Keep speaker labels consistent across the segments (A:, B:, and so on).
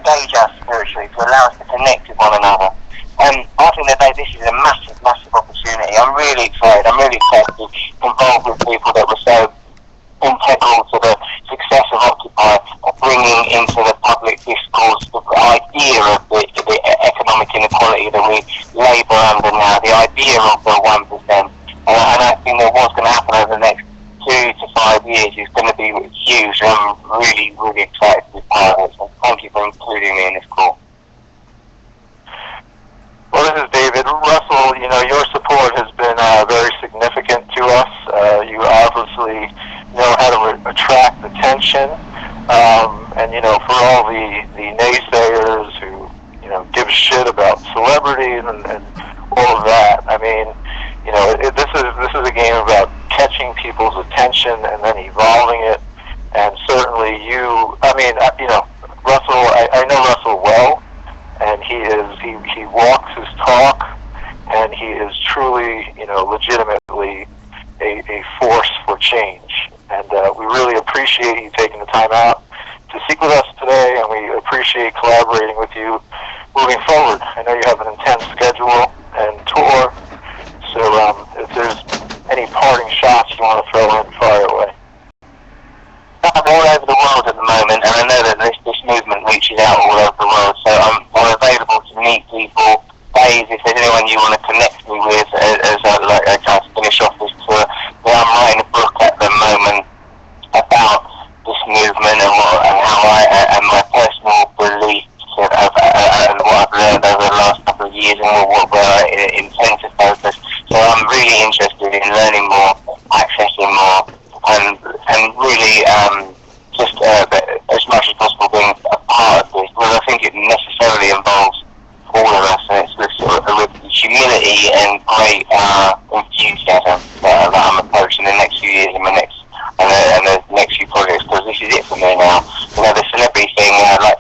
A: engage us spiritually, to allow us to connect with one another. I think that this is a massive, massive opportunity. I'm really excited. I'm really excited to be involved with people that were so integral to the success of Occupy, bringing into the public discourse the idea of the economic inequality that we labour under now, the idea of the 1%. And I think that what's going to happen over the next 2 to 5 years is going to be huge. I'm really, really excited to be part of it. So thank you for including me in this call.
B: Well, this is David. Russell, your support has been very significant to us. You obviously know how to attract attention. And, for all the naysayers who, give a shit about celebrities and all of that, I mean, this is a game about catching people's attention and then evolving it. And certainly Russell, I know Russell well, and he walks his talk, and he is truly, legitimately a force for change. And we really appreciate you taking the time out to speak with us today, and we appreciate collaborating with you moving forward. I know you have an intense schedule and tour, so if there's any parting shots you want to throw in, fire away.
A: I'm all over the world at the moment, and I know that this movement reaches out all over the world, so I'm available to meet people. Dave, if there's anyone you want to connect me with, as I try to finish off this tour, I'm writing a book at the moment about this movement and how and my personal beliefs and what I've learned over the last couple of years and where I intend to focus. So I'm really interested in learning more, accessing more, and really just as much as possible being a part of this, because I think it necessarily involves all of us, and it's with humility and great enthusiasm that I'm approaching the next few years and the next few projects, because this is it for me now. The celebrity thing, look,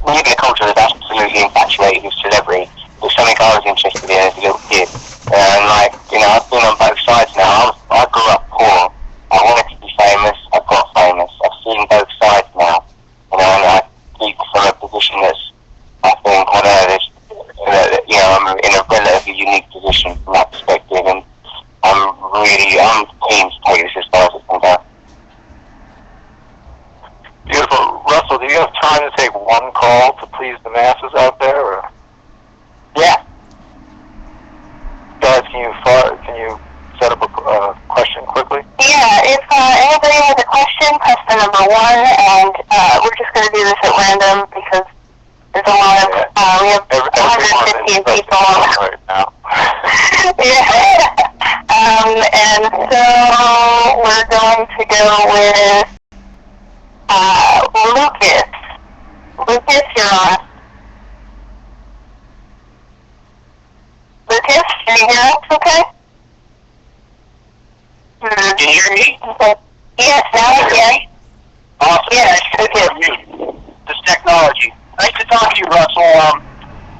A: we live in a culture that's absolutely infatuated with celebrity. It's something I was interested in as a little kid, and I've been on both sides now. I grew up poor. I wanted to be famous. I got famous. I've seen both sides now. And I speak from a position that's, I think, I'm in a relatively unique position from that perspective, and I'm keen to take this as far as it can go.
B: Beautiful. Russell, do you have time to take one call to please the masses out there? Or?
A: Yeah.
B: Guys, can you set up a question quickly?
C: Yeah, if anybody has a question, press the number 1, and we're just going to do this at random because there's a lot of, we have 115 people
B: right now.
C: Yeah. And so we're going to go with Lucas. Lucas, you're on. Lucas, can you hear us okay?
A: Can you hear me?
C: Yes, now I can.
A: Awesome.
C: Yes,
A: okay. This technology. Nice to talk to you, Russell.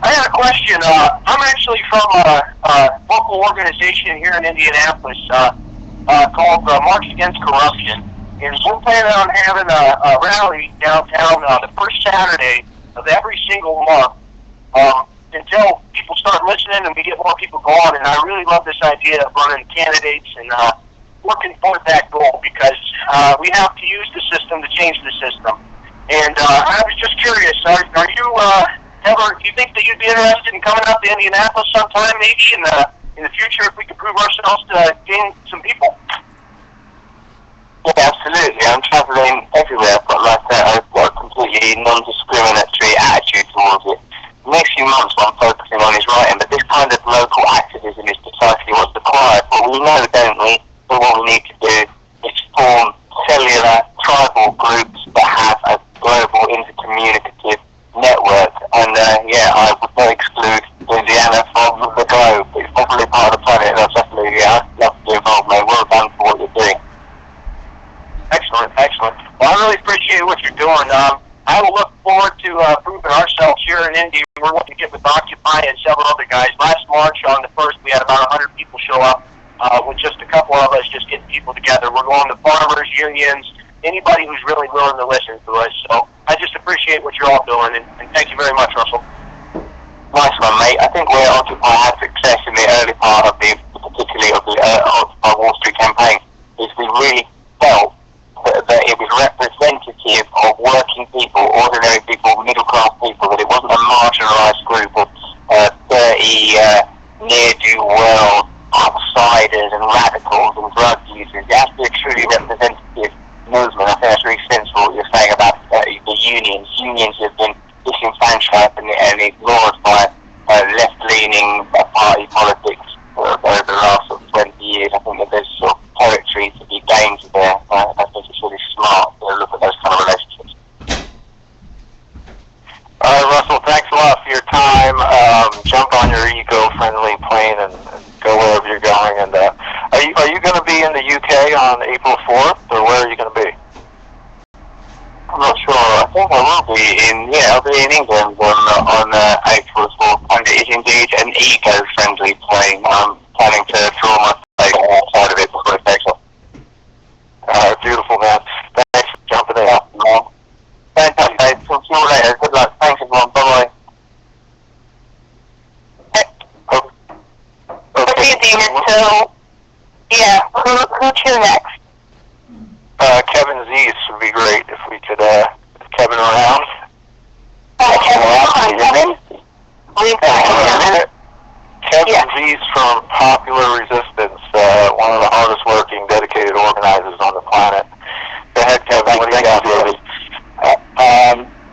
A: I had a question. I'm actually from a local organization here in Indianapolis called March Against Corruption. And we're planning on having a rally downtown the first Saturday of every single month until people start listening and we get more people going. And I really love this idea of running candidates and working toward that goal, because we have to use the system to change the system. And I was just curious, are you do you think that you'd be interested in coming up to Indianapolis sometime, maybe in the future, if we could prove ourselves to gain some people? Yeah, absolutely. I'm traveling everywhere. I've got a completely non-discriminatory attitude towards it. The next few months, what I'm focusing on is writing, but this kind of local activism is precisely what's required. But we know, don't we, that what we need to do is form cellular tribal groups that have a global intercommunicative network. And I would not exclude Louisiana from the globe. It's definitely part of the planet, and definitely, I'd love to be involved, mate. Well done for what you're doing. Excellent, excellent. Well, I really appreciate what you're doing. I will look forward to proving ourselves here in Indy. We're looking to get with Occupy and several other guys. Last March on the 1st, we had about 100 people show up, with just a couple of us just getting people together. We're going to farmers, unions, anybody who's really willing to listen to us. So I just appreciate
B: appreciate what you're all doing, and thank you very much, Russell.
A: Nice one, mate. I think where Occupy had success in the early part of particularly of the Occupy Wall Street campaign, is we really felt that it was representative of working people, ordinary people, middle-class people, that it wasn't a marginalised group of 30 ne'er-do-well outsiders and radicals and drug users. It has to be a truly representative movement. I think that's really sensible what you're saying about the unions. Unions have been disenfranchised and ignored by left-leaning party politics over the last sort of 20 years. I think that there's sort of territory to be gained there. I think it's really smart to look at those kind of relationships.
B: All right, Russell, thanks a lot for your time. Jump on your eco-friendly plane and go wherever you're going. And are you going to be in the UK on April 4th, or where are you going to be?
A: I'm not sure. I think I will be I'll be in England on April 4th, and it is indeed an eco-friendly plane. I'm planning to draw my face outside of it before it takes off.
B: Beautiful, man. Thanks for jumping in.
A: Fantastic. Talk to you all later. Good luck. Thanks, everyone. Bye-bye.
C: Okay, David, so, yeah, who to next?
B: Kevin Zeiss would be great if we could, Kevin around.
C: Kevin?
B: Kevin Zeiss from Popular Resistance, one of the hardest working, dedicated organizers on the planet. Go ahead, Kevin. What do you got for us?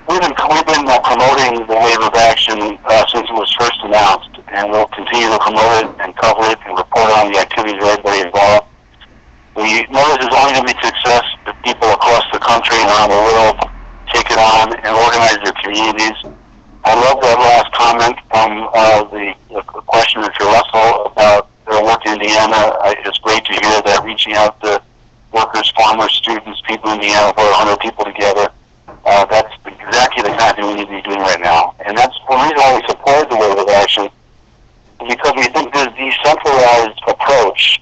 D: We've been promoting the wave of action since it was first announced, and we'll continue to promote it and cover it and report on the activities of everybody involved. We know this is only going to be success if people across the country and around the world take it on and organize their communities. I love that last comment from the questioner to Russell about their work in Indiana. It's great to hear that reaching out to workers, farmers, students, people in Indiana, over 100 people together. That's exactly the kind of thing we need to be doing right now. And that's the reason why we support the wave of action, because we think this decentralized approach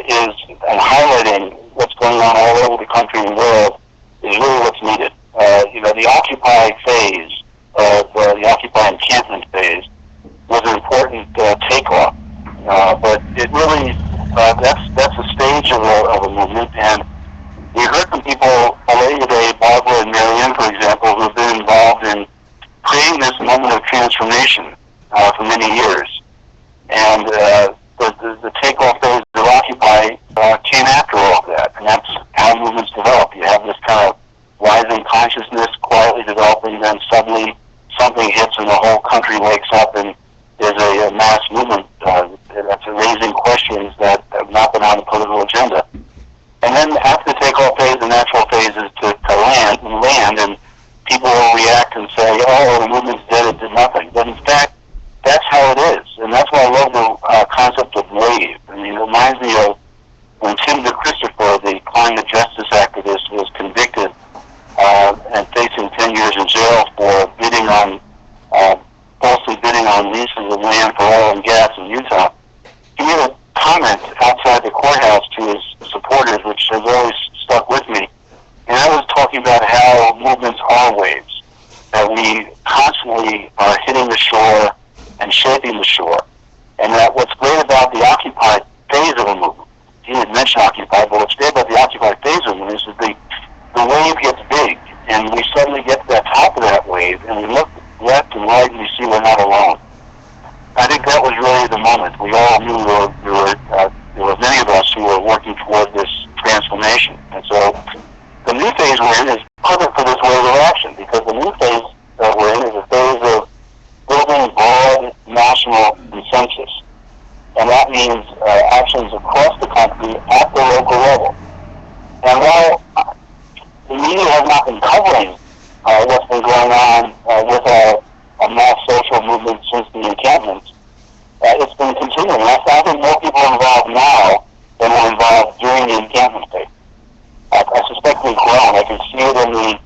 D: is, and highlighting what's going on all over the country and world, is really what's needed. The Occupy phase, the Occupy encampment phase, was an important takeoff. But it really, that's a stage of a movement, and we heard from people already today, Barbara and Marianne, for example, who have been involved in creating this moment of transformation for many years. And the takeoff phase of Occupy came after all of that, and that's how movements develop. You have this kind of rising consciousness quietly developing, then suddenly something hits and the whole country wakes up and there's a mass movement that's raising questions that have not been on the political agenda. And then after the takeoff phase, the natural phase is to land, and people will react and say, oh, the movement's dead, it did nothing. But in fact, that's how it is. And that's why I love the concept of wave. I mean, it reminds me of when Tim DeChristopher, the climate justice activist, was convicted and facing 10 years in jail for falsely bidding on leases of land for oil and gas in Utah. He made a comment outside the courthouse to his supporters, which has always stuck with me. And I was talking about how movements are waves, that we constantly are hitting the shore and shaping the shore. And that what's great about the Occupy phase of a movement, he didn't mention Occupy, but what's great about the Occupy phase of a movement is that the wave gets big, and we suddenly get to the top of that wave, and we look left and right, and we see we're not alone. I think that was really the moment. We all knew there were many of us who were working toward this transformation. And so the new phase we're in is perfect for this wave of action, because the new phase that we're in is a phase of building broad national consensus. And that means actions across the country at the local level. And while the media has not been covering what's been going on with a mass social movement since the encampment, it's been continuing. I think more people are involved now than were involved during the encampment phase. I suspect we've grown. I can see it in the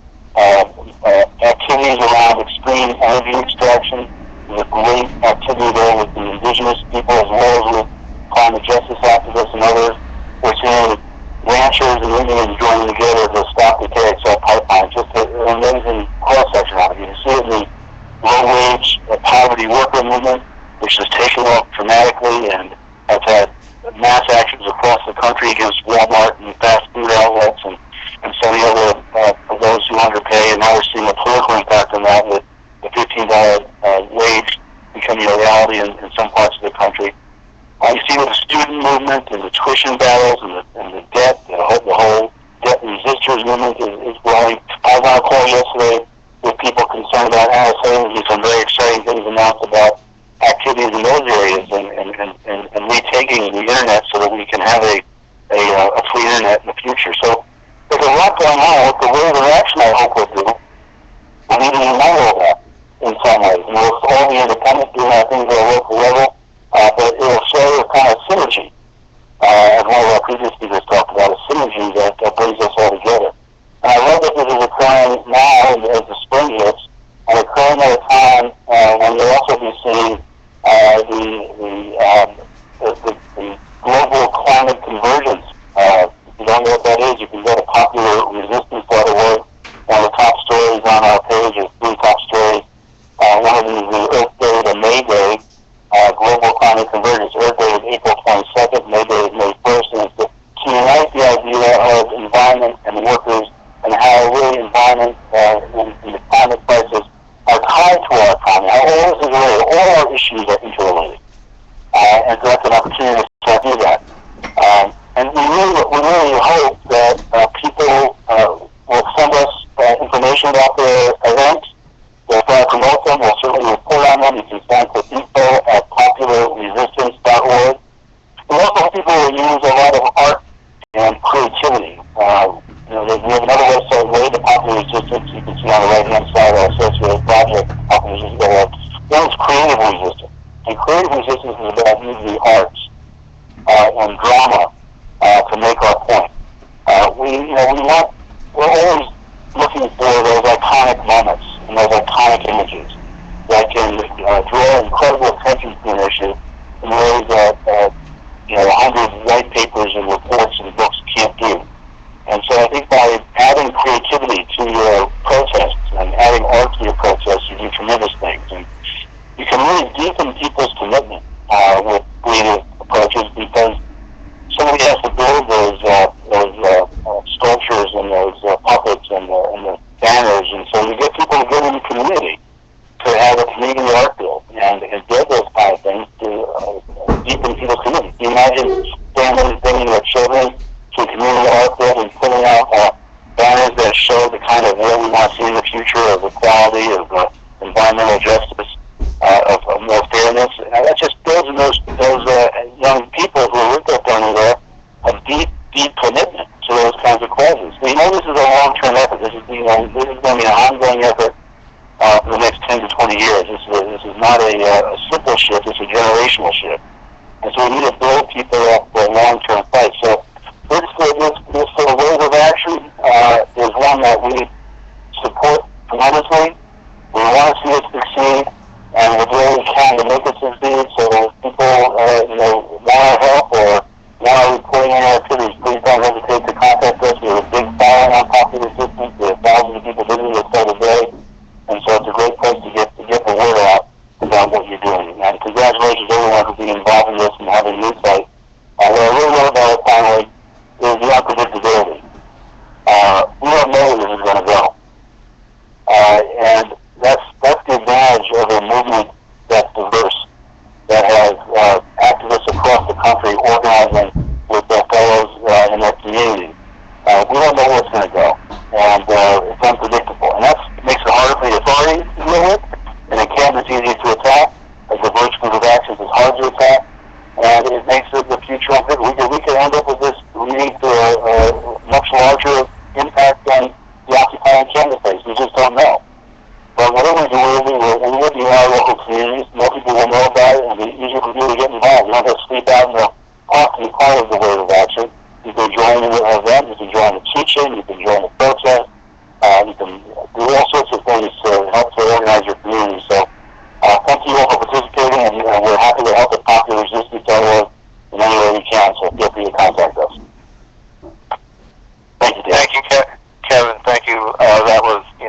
D: activities around extreme energy extraction. There's a great activity there with the indigenous people as well as with climate justice activists and others. We're seeing ranchers and Indians joining together to stop the KXL pipeline. Just an amazing longer pay, and now we're seeing a political impact on that with the $15 wage becoming a reality in some parts of the country. You see with the student movement and the tuition battles and the debt, the whole debt resistors movement is growing. I was on a call yesterday with people concerned about NSA, and some very exciting things announced about activities in those areas and retaking the internet so that we can have a free internet in the future. So there's a lot going on. With the wave of action, I hope we'll do. We'll need to unite all that in some ways. And we'll all be independent, doing our things at a local level, but it will show a kind of synergy, as one of our previous speakers talked about, a synergy that brings us all together. And I love that this is occurring now as the spring hits, and occurring at a time when you'll also be seeing the global climate convergence. If you don't know what that is, you can go to popularresistance.org. One of the top stories on our page is 3 top stories. One of them is the Earth Day to May Day, global climate convergence. Earth Day is April 22nd, May Day is May 1st, and it's to unite the idea of environment and workers and how really environment and the climate crisis are tied to our economy. How all this is related, all our issues are interrelated. And so that's an opportunity to do that. And we really hope that people will send us information about their events. We'll try to promote them. We'll certainly report on them. You can send to info@popularresistance.org. We also hope people will use a lot of art and creativity. We have another website, Way to Popular Resistance. You can see on the right-hand side our associated project, Popular Resistance. One is creative resistance. And creative resistance is about using the arts and drama to make our point. We're always looking for those iconic moments and those iconic images that can draw incredible attention to an issue in ways that 100 white papers and reports and books can't do. And so I think by adding creativity to your protests and adding art to your protests, you do tremendous things. And you can really deepen people's commitment with creative approaches, because somebody has to build those sculptures and those puppets and the banners, and so you get people together in the community to have a community art build and build those kind of things to deepen people's commitment. Can you imagine families bringing their children to a community art build and putting out banners that show the kind of world we want to see in the future, of equality, of environmental justice, of more fairness? And that just builds in those young people who are with their family there a deep commitment to those kinds of causes. We know this is a long-term effort. This is going to be an ongoing effort for the next 10 to 20 years. This is not a simple shift. It's a generational shift. And so we need to build people up for a long-term fight. So this wave of action is one that we support tremendously. We want to see it succeed, and we'll do what we can to make it succeed. So if people want our help or want our reporting on our activities, please don't hesitate to contact us. We have a big following on Popular Resistance. We have thousands of people visiting us every day, and so it's a great place to get the word out about what you're doing. And congratulations to everyone who's being involved in this and having an insight. What I really love about it, finally, is the unpredictability. We don't know where this is going to go. And that's the advantage of a movement that's diverse, that has activists across the country organizing with their fellows in their community. We don't know where it's going to go, and it's unpredictable. And that makes it harder for the authorities to deal with, and it can't be easy to attack, as the vertical of actions is hard to attack, and it makes the future unpredictable. We could end up with this leading to a much larger impact on the occupying candidates. We just don't know. But whatever we do, we will be in our local communities. More people will know about it, and it'll be easier for people to get involved. You don't have to sleep out in the park to be part of the wave of action. You can join the event, you can join the teaching, you can join the protest, you can do all sorts of things to help to organize your community. So thank you all for participating, and we're happy to help at popularresistance.org in any way we can, so feel free to contact us. Thank you, Dan.
B: Thank you, Kevin. Thank you. That was, you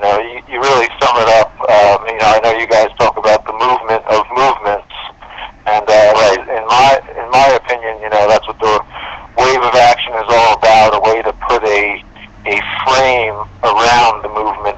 B: really sum it up. I know you guys talk about the movement of movements, and right. In my opinion, that's what the wave of action is all about, a way to put a frame around the movement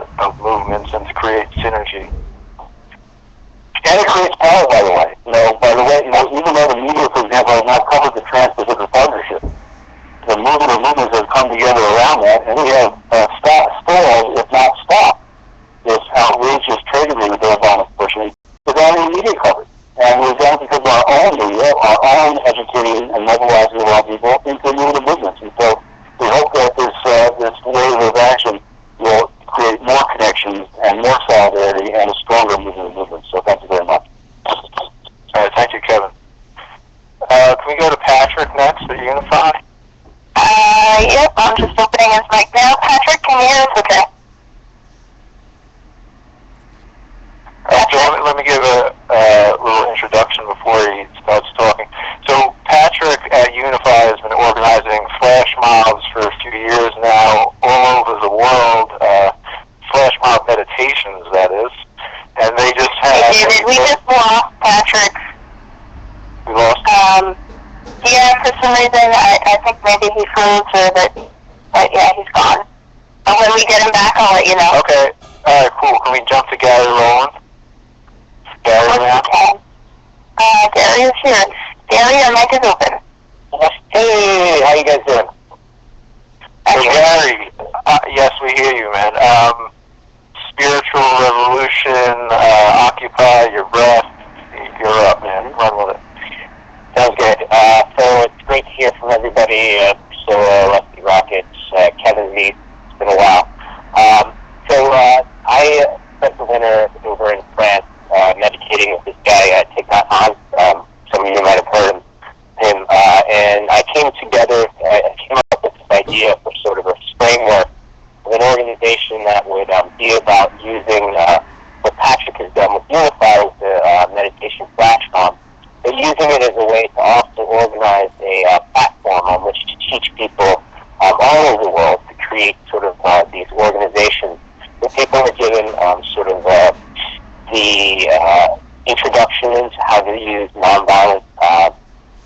B: me give a little introduction before he starts talking. So Patrick at Unify has been organizing flash mobs for a few years now all over the world, flash mob meditations, that is. And they just had...
C: We just lost Patrick.
B: We lost?
C: Yeah, for some reason, I think maybe he froze or but yeah, he's gone. But when we get him back, I'll let you know.
B: Okay. All right, cool. Can we jump to Gary Rowland? Gary, now?
C: Gary is here. Gary, your mic is open.
A: Hey, how you guys doing?
B: So Gary, yes, we hear you, man. Spiritual revolution, occupy your breath. You're up, man. Run with it.
A: Sounds good. So it's great to hear from everybody. Rusty Rockets, Kevin Mead. It's been a while. I spent the winter over in France meditating with this guy, Degraw. Some of you might have heard him. And I came up with this idea for sort of a framework of an organization that would be about using what Patrick has done with Unify with the meditation flash mob, but using it as a way to also organize a platform on which to teach people all over the world to create sort of these organizations where people are given sort of the introduction into how to use nonviolent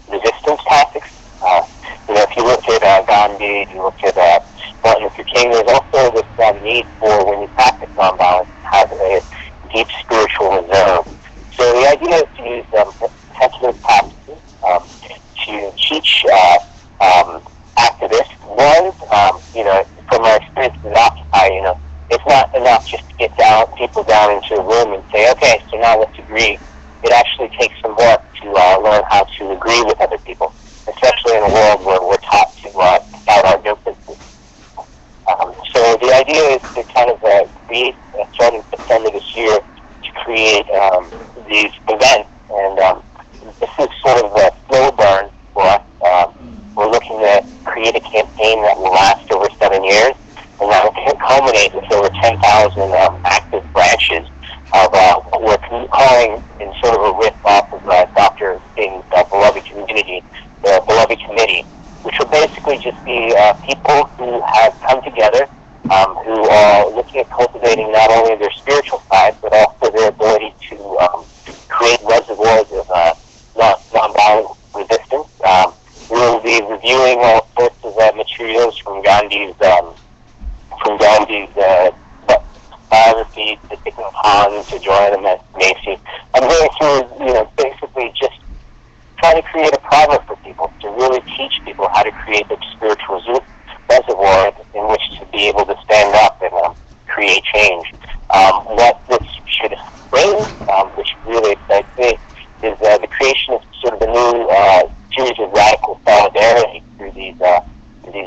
A: resistance tactics. If you look at Gandhi, you look at Martin Luther King, there's also this need for, when you practice nonviolence, to have a deep spiritual reserve. So the idea is to use technical practices to teach activists. One, from my experience with Occupy, it's not enough just to get people down into a room and say, okay, so now let's agree. It actually takes some work to learn how to agree with other people, especially in a world where we're taught to out our differences. So the idea is to kind of create, starting September this year, to create these events, and this is sort of a slow burn for us. We're looking to create a campaign that will last over 7 years, and that will culminate with over 10,000 active branches of what we're calling, in sort of a riff off of Dr. King's Beloved Community, the Beloved Committee, which will basically just be people who have come together, who are looking at cultivating not only their spiritual side, but also their ability to create reservoirs of nonviolent resistance. We will be reviewing all sorts of materials from Gandhi's biography to Thich Nhat Hanh to Joanna Macy. I'm going through, basically just trying to create a product for people, to really teach people how to create the spiritual reservoir in which to be able to stand up and create change. What this should bring, which really excites me, is the creation of sort of a new series of radical solidarity through these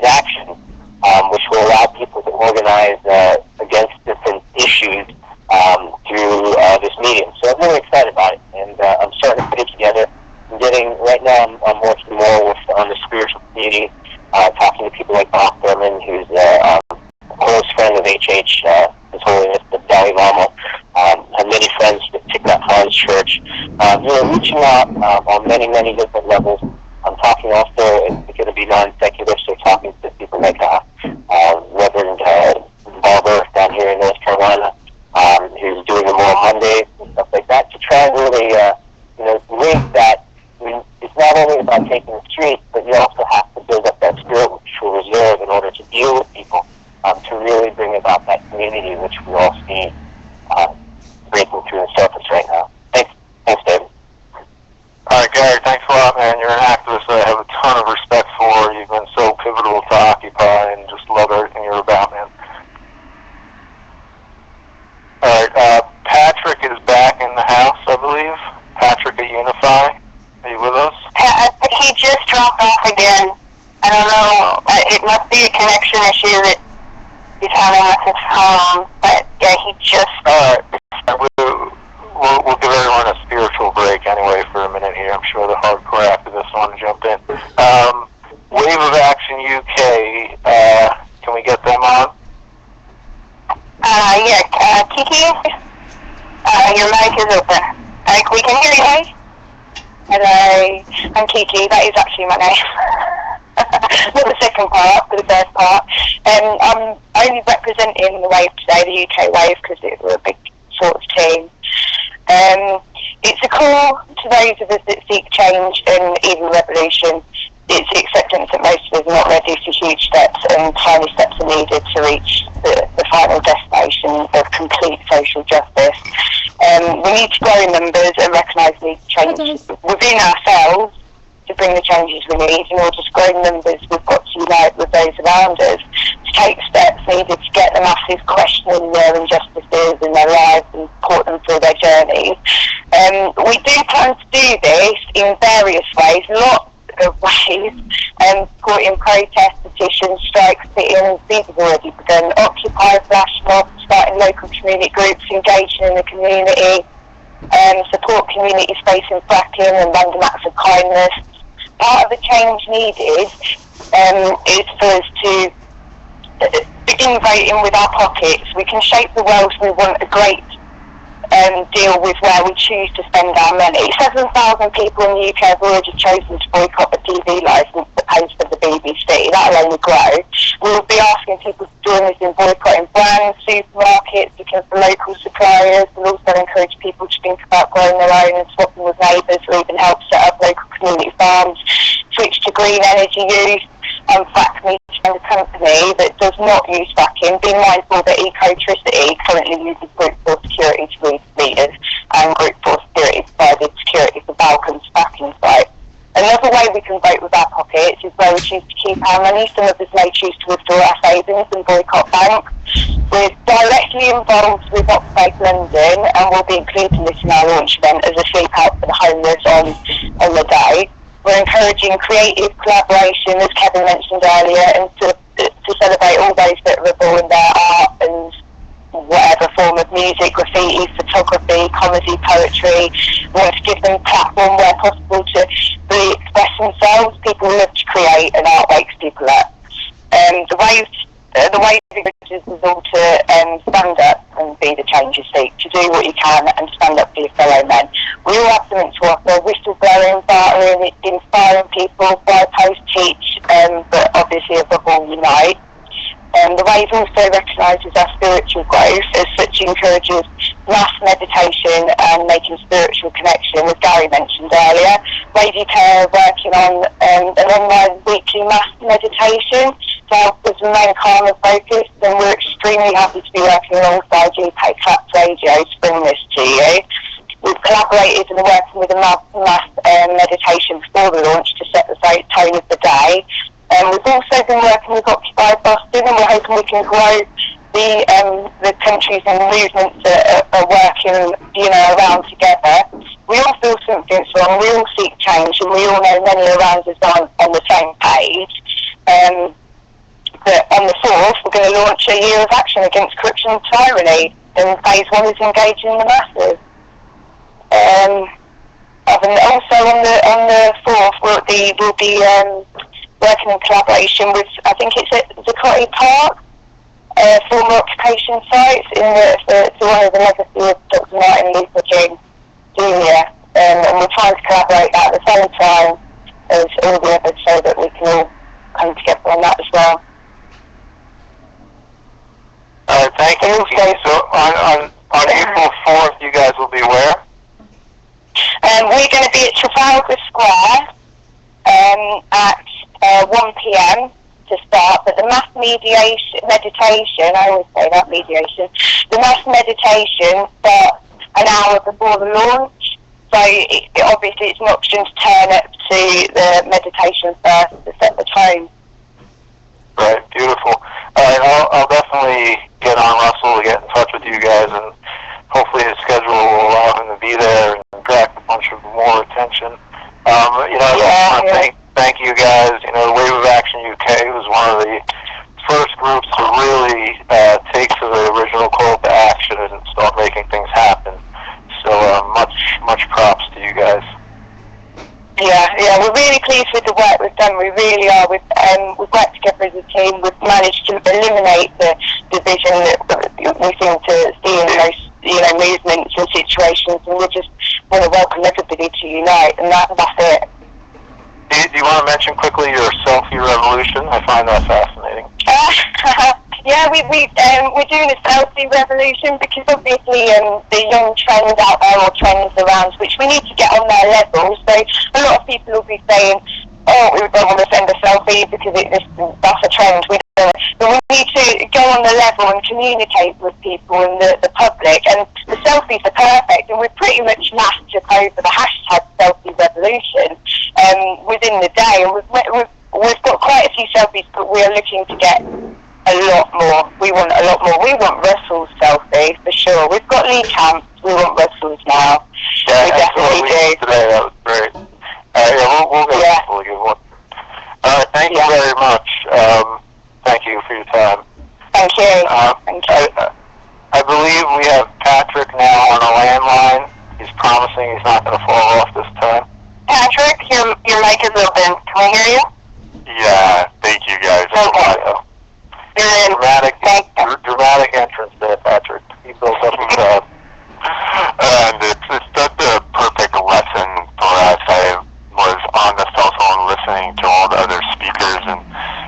A: actions, which will allow people to organize against different issues through this medium. So I'm really excited about it, and I'm starting to put it together. Right now I'm working more on the spiritual community, talking to people like Bob Thurman, who's a close friend of HH, His Holiness the Dalai Lama. Have many friends with Thich Nhat Hanh's church. Reaching out on many, many different levels. I'm talking also, it's going to be non-secular, so talking to people like Reverend Barber down here in North Carolina, who's doing the more Mondays and stuff like that, to try and really, link that. It's not only about taking the streets, but you also have to build up that spiritual reserve in order to deal with people, to really bring about that community, which we all see breaking through the surface right now. Thanks, David.
B: All right, Gary, thanks a lot, man. You're an activist that I have a ton of respect for. You've been so pivotal to Occupy, and just love everything you're about, man. All right, Patrick is back in the house, I believe. Patrick at Unify. Are you with us?
C: He just dropped off again. I don't know. It must be a connection issue that he's having with his phone. But yeah, he just.
B: All right. We'll give everyone a spiritual break anyway for a minute here. I'm sure the hardcore activists want to jump in. Wave of Action UK. Can we get them on?
C: Yeah. Kiki. Your mic is open. We can hear you. Hello, I'm Kiki. That is actually my name. Not the second part, but the first part. I'm only representing the Wave today, the UK Wave, because we're a big sort of team. It's a call to those of us that seek change and even revolution. It's the acceptance that most of us are not ready for huge steps, and tiny steps are needed to reach the final destination of complete social justice. We need to grow in numbers and recognise the change within ourselves to bring the changes we need. In order to grow in numbers, we've got to unite with those around us to take steps needed to get the masses questioning their injustices in their lives and support them through their journeys. We do plan to do this in various ways, lots of ways, supporting protests, petitions, strikes, sit-ins. These have already begun. Occupy, flash mobs, starting local community groups, engaging in the community, support communities facing fracking and random acts of kindness. Part of the change needed is for us to begin voting with our pockets. We can shape the world, so we want a great deal with where we choose to spend our money. 7,000 people in the UK have already chosen to boycott the TV licence that pays for the BBC. That alone will grow. We will be asking people to join us in boycotting brands, supermarkets, looking for local suppliers. We'll also encourage people to think about growing their own and swapping with neighbours, or even help set up local community farms, switch to green energy use. Frack needs to find a company that does not use fracking. Be mindful that Ecotricity currently uses group force security to read meters, and group force security provided security for Balkan's fracking site. Another way we can vote with our pockets is where we choose to keep our money. Some of us may choose to withdraw our savings and boycott banks. We're directly involved with Oxford London, and we'll be including this in our launch event as a sleep out for the homeless on the day. We're encouraging creative collaboration, as Kevin mentioned earlier, and to celebrate all those that are rebel in their art and whatever form of music, graffiti, photography, comedy, poetry. We want to give them a platform where possible to really express themselves. People love to create, and art wakes people up. The way to encourage us all to stand up and be the change you seek, to do what you can and stand up for your fellow men. We all have something to offer: whistleblowing, bartering, inspiring people, fire post, teach, but obviously above all, unite. The Wave also recognises our spiritual growth, as such encourages mass meditation and making spiritual connection, as Gary mentioned earlier. Wave UK are working on an online weekly mass meditation to help us remain calm and focused, and we're extremely happy to be working alongside UK Claps Radio to bring this to you. We've collaborated and are working with a mass meditation before the launch to set the tone of the day. We've also been working with Occupy Boston, and we're hoping we can grow the countries and movements that are working, around together. We all feel something's wrong. We all seek change, and we all know many around us aren't on the same page. But on the 4th, we're going to launch a year of action against corruption and tyranny, and phase 1 is engaging the masses. And also on the 4th, we'll be working in collaboration with, I think it's at Degraw Park, former occupation sites, to honour the legacy of Dr. Martin Luther King Jr. And we're trying to collaborate that at the same time as all the others, so that we can all come together on that as well.
B: Thank you. So on April 4th, you guys will be where?
C: We're going to be at Trafalgar Square at 1 p.m. to start, but the mass meditation, I always say that, mediation, the mass meditation starts an hour before the launch, so obviously it's an option to turn up to the meditation first to set the tone.
B: Right, beautiful. All right, I'll definitely get on Russell to get in touch with you guys, and hopefully his schedule will allow him to be there and attract a bunch of more attention. I want to thank you guys. The Wave of Action UK was one of the first groups to really take to the original call to action and start making things happen. So much props to you guys.
C: Yeah, we're really pleased with the work we've done. We really are. We've worked together as a team. We've managed to eliminate the division that we seem to see in most, movements and situations, and we just want to welcome everybody to unite, and that's it.
B: Do you want to mention quickly your selfie revolution? I find that fascinating.
C: Yeah, we're doing a selfie revolution because obviously the young trends out there, or trends around, which we need to get on their level. So a lot of people will be saying, oh, we don't want to send a selfie because that's a trend. We don't. But we need to go on the level and communicate with people and the public. And the selfies are perfect, and we're pretty much mastered over the hashtag selfie revolution within the day. And we've got quite a few selfies, but we are looking to get a lot more. We want a lot more. We want Russel's selfie for sure. We've got Lee Camps. We want Russel's now.
B: Yeah,
C: we definitely do.
B: Today, that was great. We'll get a good one. All right, thank you very much. Thank you for your time.
C: Thank you. Thank you.
B: I believe we have Patrick now on a landline. He's promising he's not going to fall off this time.
C: Patrick, your mic is open. Can we hear you?
B: Yeah, thank you guys.
C: Okay. You're in.
B: Dramatic entrance there, Patrick. He built up a crowd.
E: And it's such a perfect lesson for us. I was on the cell phone listening to all the other speakers and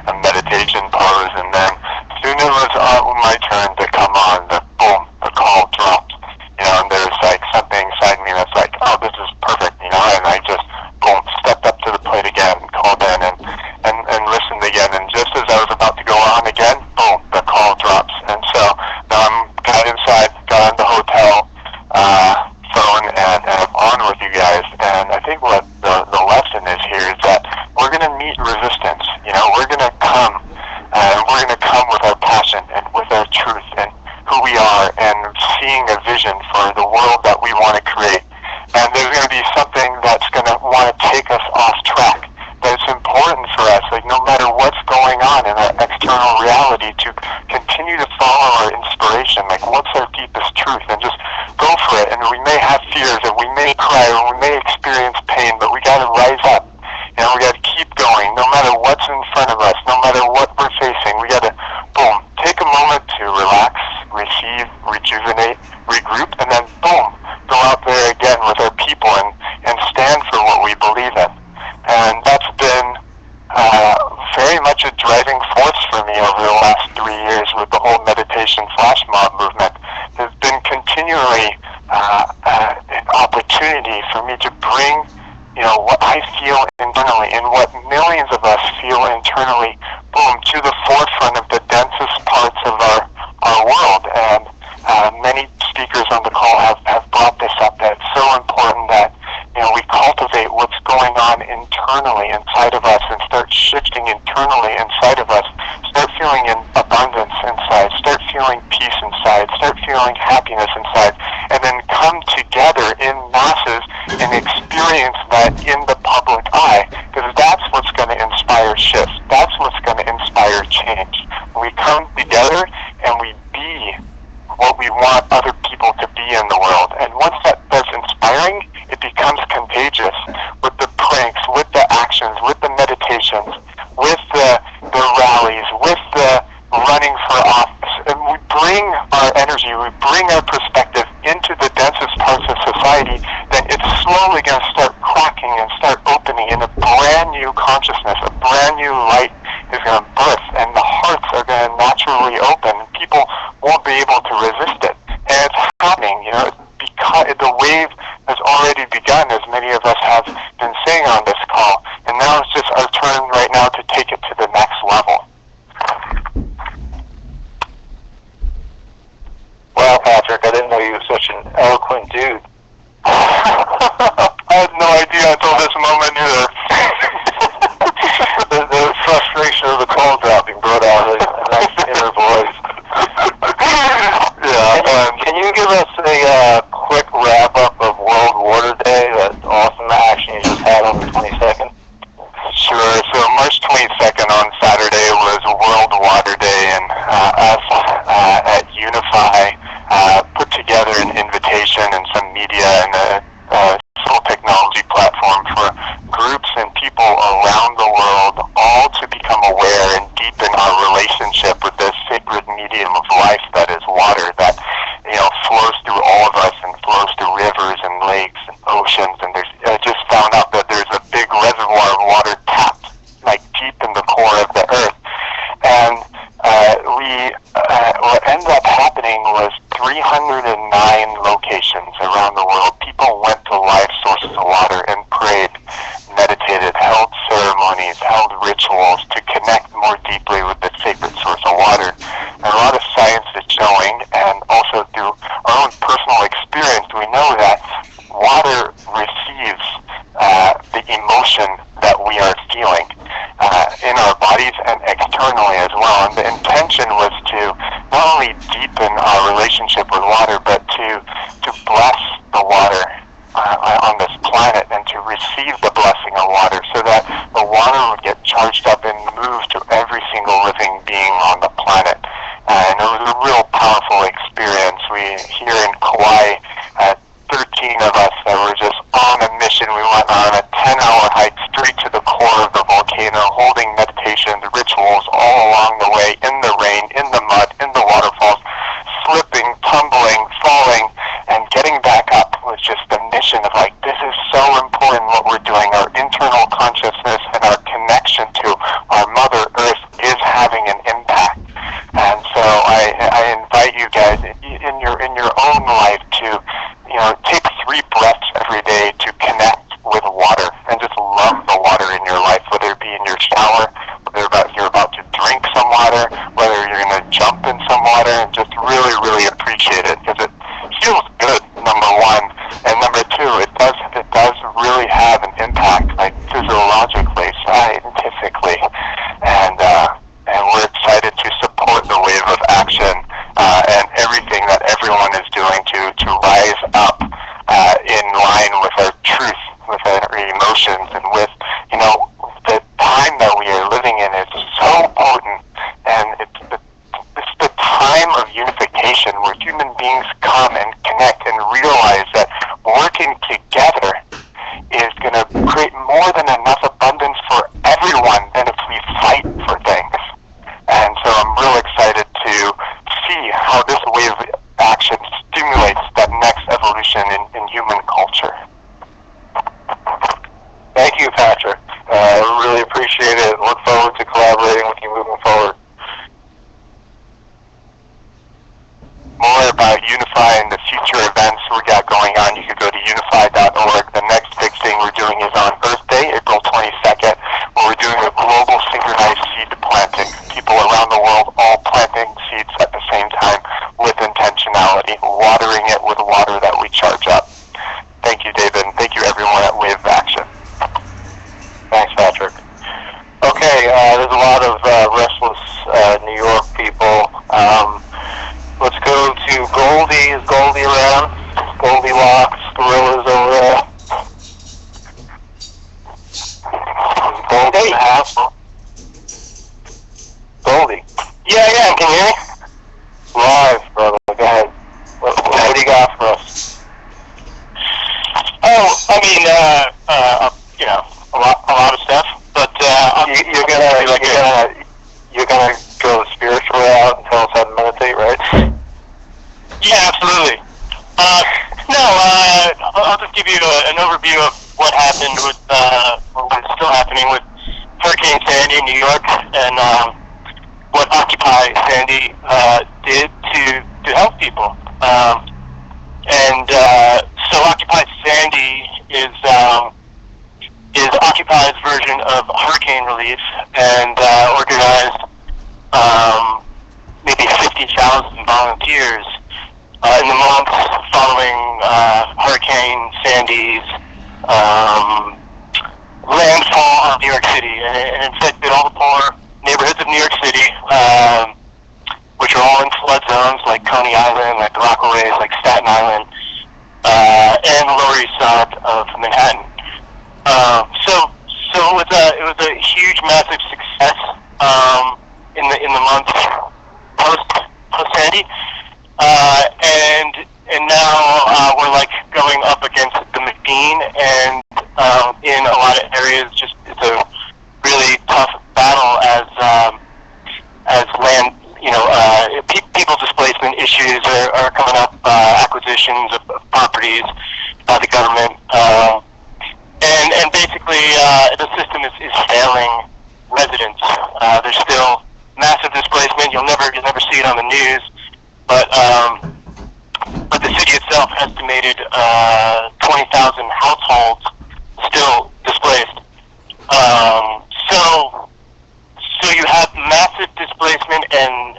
E: a meditation pose, and then as soon as it was my turn to come on, the call dropped. And there's like something inside me that's like, oh, this is perfect, and I just stepped up to the plate again, called in, and listened again, and just as I was about to go on again, the call drops. And so now got inside, got on the hotel phone, and I'm on with you guys. And I think what the lesson is here is that we're going to meet resistance. We're going to come, and we're going to come with our passion and with our truth and who we are, and seeing a vision for the world that we want to create. And there's going to be something that's going to want to take us off track. But it's important for us, like no matter what's going on in our external reality, to continue to follow our inspiration, like what's our deepest truth, and just go for it. And we may have fears, and we may cry, or we may experience pain, but we got to rise up. We got to keep going, no matter what's in front of us, no matter what we're facing. We got to, take a moment to relax, receive, rejuvenate, regroup, and then, go out there again with our people and stand for what we believe in. And that's been very much a driving force for me over the last 3 years with the whole meditation flash mob movement. There's been continually an opportunity for me to bring what I feel internally and what millions of us feel internally, to the forefront of the densest parts of our world. And many speakers on the call have brought this up, that it's so important that we cultivate what's going on internally inside of us and start shifting internally inside of us. Start feeling in abundance inside. Start feeling peace inside. Start feeling happiness inside. And then come together in masses and experience that in the public eye, because that's what's going to inspire shifts. That's what's going to inspire change. We come together and we be what we want other people to be in the world. And once that's inspiring, it becomes contagious with the pranks, with the actions, with the meditations, with the rallies, with the running for office. And we bring our energy, we bring our perspective into the densest parts of society, then it's slowly going to start cracking and start opening, and a brand new consciousness, a brand new light is going to birth, and the hearts are going to naturally open, and people won't be able to resist it. And it's happening, because the wave has already begun, as many of us have been saying on this call, and now it's just our turn right now to take it to the next level.
B: Wow, Patrick, I didn't know you were such an eloquent dude.
E: I had no idea until this moment either.
B: the frustration of the call dropping brought out a nice inner voice. Can you give us a quick wrap-up of World Water Day, that awesome action you just had on the 22nd?
E: Sure. So March 22nd on Saturday was World Water Day, and us at Unify put together an invitation and some media and a social technology platform for groups and people around the world all to become aware and deepen our relationship with this sacred medium of life that is water, that flows through all all of us and flows through rivers and lakes and oceans. And I just found out that there's a big reservoir of water tapped like deep in the core of the earth. And what ended up happening was 309 locations around the world. People went to live sources of water and prayed, meditated, held ceremonies, held rituals to connect more deeply with the sacred source of water. And a lot of science is showing, and also through our own personal experience, we know that water receives the emotion that we are feeling in our bodies and externally as well. And the intention was to not only deepen our relationship with water, but to bless the water on this planet and to receive the blessing of water, so that the water would get charged up and moved to every single living being on the planet. And it was a real powerful experience. We here in Kauai, 13 of us that were just on a mission. We went on a 10-hour hike straight to the core of the volcano, holding meditations, rituals all along the way, in the rain, in the mud, in the waterfalls, slipping, tumbling, falling, and getting back up was just the mission of like, this is so important what we're doing. Our internal consciousness and our connection to our Mother Earth is having an impact. And so I invite you guys in your own life to, take 3 breaths every day to connect with water and just love the water in your life, whether it be in your shower, whether you're about to drink some water, whether you're going to jump in some water, and just really, really appreciate it, because it feels good, number one, and number two, it does really have an impact, like physiologically, scientifically, and we're excited to support the wave of action and everything that everyone is doing to rise up in line with our truth, with our emotions, and with, the time that we are living in is so potent, and it's the time of unification where human beings come and connect and realize that working together is going to create more than enough abundance for everyone than if we fight for things. And so I'm real excited to see how this wave of action stimulates that next evolution in human culture.
B: Thank you, Patrick. Really appreciate it. Look forward to collaborating with you moving forward.
E: More about Unify and the future events we got going on, you could go to unify.org. The next big thing we're doing is on Earth Day, April 22nd, where we're doing a global synchronized seed planting. People around the world all planting seeds at the same time with intentionality, watering it with water that we charge up. Thank you, David, and thank you everyone at Wave of Action.
B: Thanks, Patrick. Okay, there's a lot of restless New York people. Let's go to Goldie. Is Goldie around? Goldilocks, Gorillas over there. Is Goldie in the house? Goldie.
A: Yeah, can you hear me?
B: Live, brother. Go ahead. What do you got for us?
A: Oh, I mean, a lot of stuff, but
B: you're gonna go the spiritual route and tell us how to meditate, right?
A: yeah, absolutely. I'll just give you an overview of what happened with what's still happening with Hurricane Sandy in New York, and what Occupy Sandy did to help people. So Occupy Sandy is Occupy's version of hurricane relief, and organized maybe 50,000 volunteers in the months following Hurricane Sandy's landfall on New York City, and infected all the poor neighborhoods of New York City, which are all in flood zones like Coney Island, like the Rockaways, like Staten Island, and the Lower East Side of Manhattan. So it was a huge, massive success in the months post Sandy, and now we're like going up against the McBean, and in a lot of areas, it's a really tough battle as land people displacement issues are coming up, acquisitions of properties by the government, and basically the system is failing residents. There's still massive displacement. You'll never see it on the news, but the city itself estimated 20,000 households still displaced. So you have massive displacement, and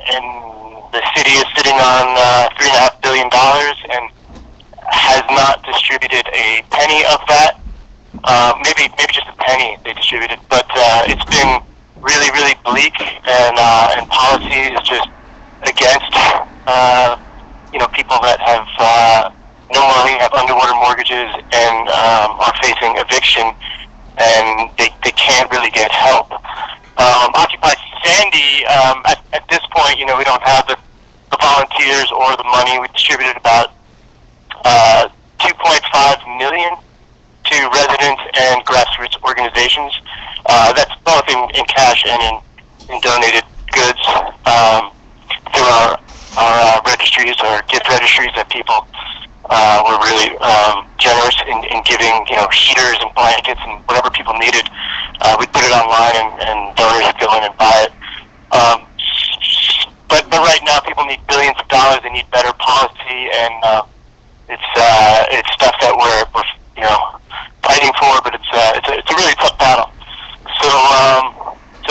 A: the city is sitting on $3.5 billion and has not distributed a penny of that. Maybe just a penny they distributed, but it's been really, really bleak, and policy is just against people that have no money, have underwater mortgages, and are facing eviction, and they can't really get help. Occupy Sandy, at this point, we don't have the volunteers or the money. We distributed about $2.5 million to residents and grassroots organizations. That's both in cash and in donated goods through our registries, our gift registries that people were really generous in giving, heaters and blankets and whatever people needed. We put it online, and donors would go in and buy it. But right now, people need billions of dollars. They need better policy, and it's stuff that we're fighting for. But it's a really tough battle. So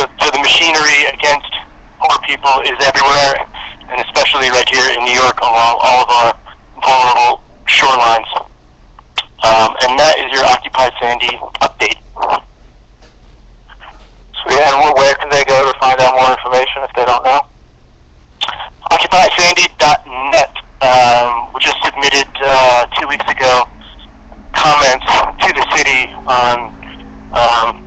A: the machinery against poor people is everywhere, and especially right here in New York along all of our vulnerable shorelines. And that is your Occupy Sandy update.
B: Sweet. And where can they go to find out more information if they don't know?
A: OccupySandy.net. We just submitted 2 weeks ago comments to the city on.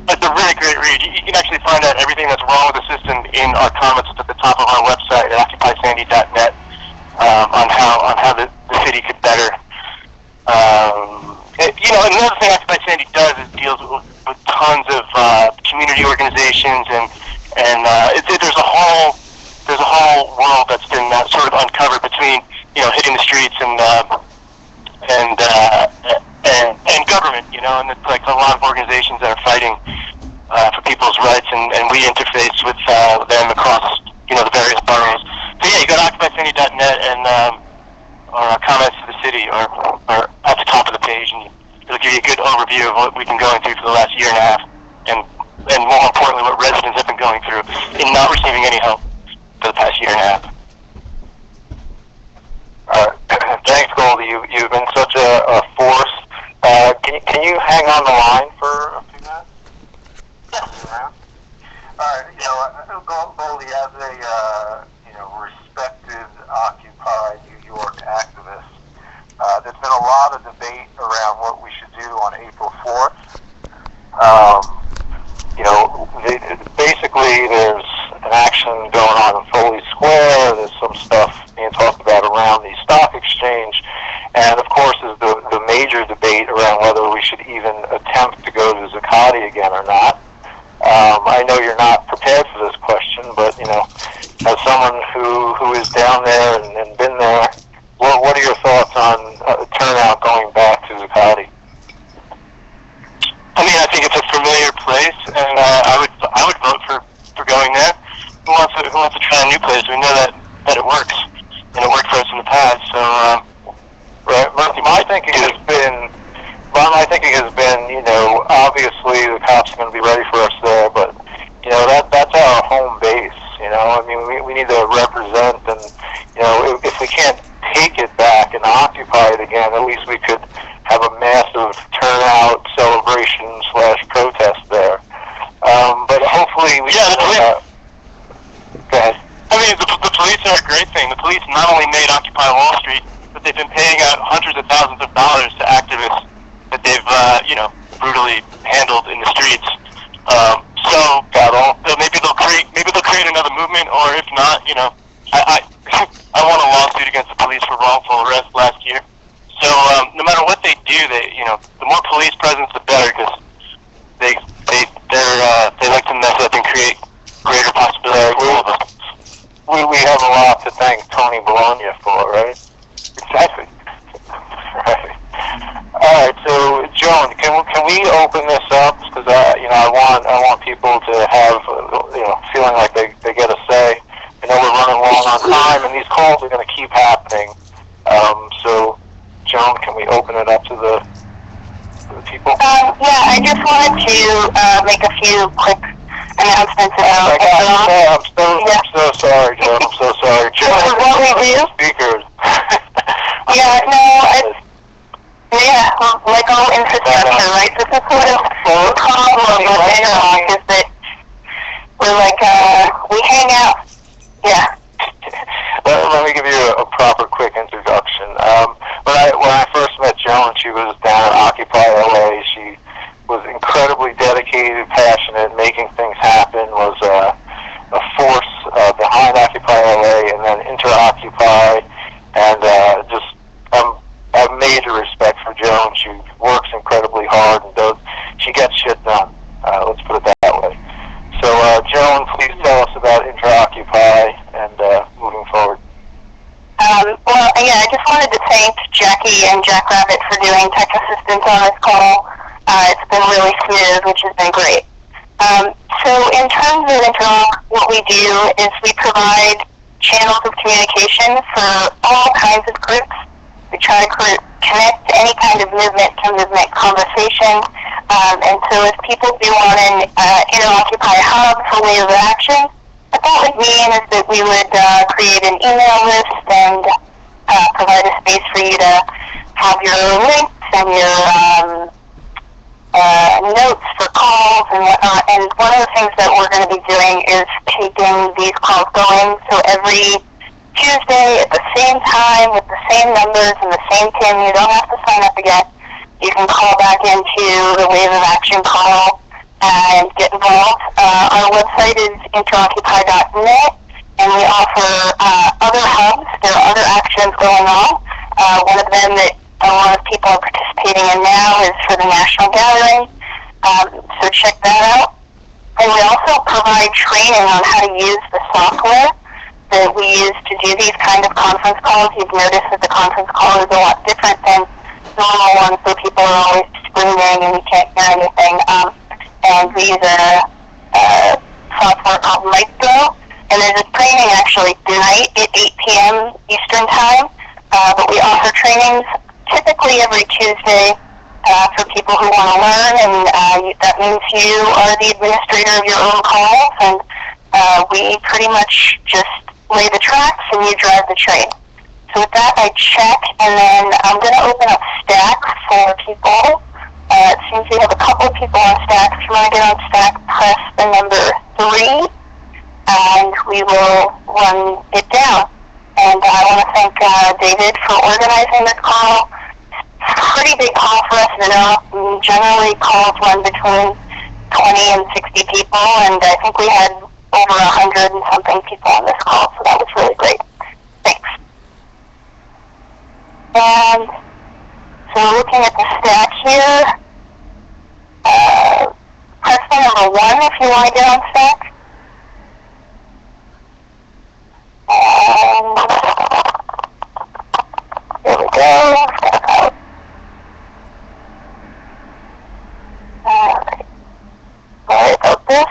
A: It's a really great read. You can actually find out everything that's wrong with the system in our comments at the top of our website at OccupySandy.net on how the city could better. Another thing Occupy Sandy does is deals with tons of community organizations, and there's a whole world that's been sort of uncovered between hitting the streets and government, and it's like a lot of organizations that are fighting for people's rights, and we interface with them across the various boroughs. So yeah, you go to OccupySandy.net and our comments to the city are at the top of the page, and it'll give you a good overview of what we've been going through for the last year and a half, and more importantly, what residents have been going through in not receiving any help for the past year and a half.
B: Thanks, Goldie. You've been such a force. Can you hang on the line for a few minutes? Yeah. All right. Goldie, as a respected Occupy New York activist, there's been a lot of debate around what we should do on April 4th. Basically, there's an action going on in Foley Square. There's some stuff being talked about around the stock exchange, and of course, there's the major debate around whether we should even attempt to go to Zuccotti again or not. I know you're not prepared for this question, but as someone who is down there and been there, what are your thoughts on turnout going back to Zuccotti?
A: I mean, I think it's a familiar place, and I would vote for going there. Who wants to try a new place? We know that it works, and it worked for us in the past. So,
B: right. My thinking has been, obviously the cops are going to be ready for us there, but that's our home base. I mean, we need to represent, and if we can't take it back and occupy it again, at least we could have a massive turnout, celebration / protest there. But hopefully we can. Go ahead.
A: I mean, the police are a great thing. The police not only made Occupy Wall Street, but they've been paying out hundreds of thousands of dollars to activists that they've, brutally handled in the streets. So maybe they'll create another movement, or if not, I won a lawsuit against the police for wrongful arrest last year. So no matter what they do, the more police presence, the better, because they like to mess up and create greater possibility for all of us.
B: we have a lot to thank Tony Bologna for, right?
E: Exactly.
B: Right. All right. So, Joan, can we open this up? Because I want people to have feeling like they get a say. I know we're running long on time, and these calls are going to keep happening. So, Joan, can we open it up to the people?
C: Yeah, I just wanted to make a few quick announcements about
B: I'm so sorry, Joan. I'm so sorry.
C: This is what we do.
B: Speakers.
C: Like all infrastructure, right? This is sort of the problem with Interlock is that we're like, we hang out. Yeah.
B: Let me give you a proper quick introduction. When I first met Joan, she was down at Occupy LA. She was incredibly dedicated, passionate, making things happen, was a force behind Occupy LA and then Inter-Occupy, and just I have major respect for Joan. She works incredibly hard and she gets shit done. Let's put it that way. So, Joan, please tell us about Inter-Occupy and moving forward.
C: I just wanted to thank Jackie and Jack Rabbit for doing tech assistance on this call. It's been really smooth, which has been great. So in terms of Interlock, what we do is we provide channels of communication for all kinds of groups. We try to connect any kind of movement-to-movement conversation. And so if people do want an Inter-Occupy hub for wave of action, what that would mean is that we would create an email list and provide a space for you to have your links and your notes for calls and whatnot. And one of the things that we're going to be doing is keeping these calls going. So every Tuesday at the same time with the same numbers and the same PIN, you don't have to sign up again. You can call back into the Wave of Action call and get involved. Our website is interoccupy.net, and we offer other hubs. There are other actions going on. One of them that a lot of people are participating in now is for the National Gathering, so check that out. And we also provide training on how to use the software that we use to do these kind of conference calls. You've noticed that the conference call is a lot different than normal ones where people are always screaming and you can't hear anything. And we use a software called Maestro. And there's a training actually tonight at 8 p.m. Eastern Time. But we offer trainings typically every Tuesday for people who want to learn. And that means you are the administrator of your own calls. And we pretty much just lay the tracks and you drive the train. So with that, I check, and then I'm going to open up Stack for people. It seems we have a couple of people on Stack. If you want to get on Stack, press the number 3, and we will run it down. And I want to thank David for organizing this call. It's a pretty big call for us. Generally, calls run between 20 and 60 people, and I think we had over 100 and something people on this call, so that was really great. Thanks. And so looking at the stack here, press the number 1 if you want to get on stack. And here we go. Stack out. Alright. Sorry about this.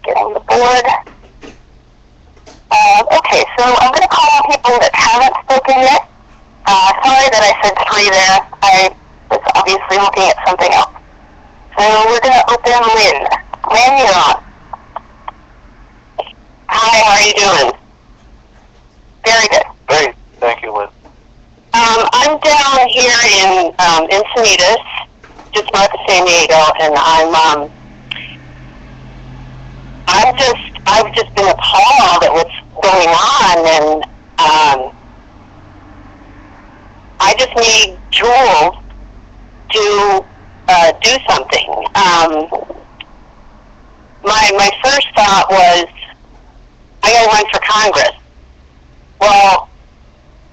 C: Getting the board. Okay, so I'm going to call on people that haven't spoken yet. Sorry that I said 3 there. I was obviously looking at something else. So we're going to open Lynn. Lynn, you're on. Hi, how are you doing? Very good.
B: Great. Thank you, Lynn.
C: I'm down here in Encinitas, just north of San Diego, and I've just been appalled at what's going on, and I just need Jules to do something. My first thought was, I gotta run for Congress. Well,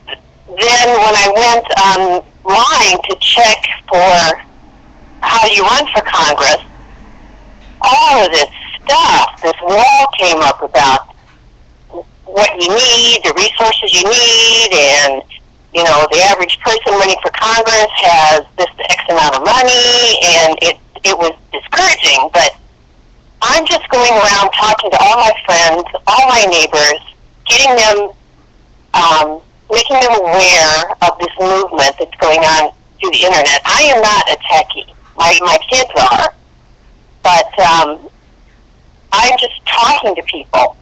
C: then when I went online to check for how you run for Congress, all of this stuff, this wall came up about what you need, the resources you need, and, you know, the average person running for Congress has this X amount of money, and it was discouraging. But I'm just going around talking to all my friends, all my neighbors, getting them, making them aware of this movement that's going on through the internet. I am not a techie. My kids are. But I'm just talking to people,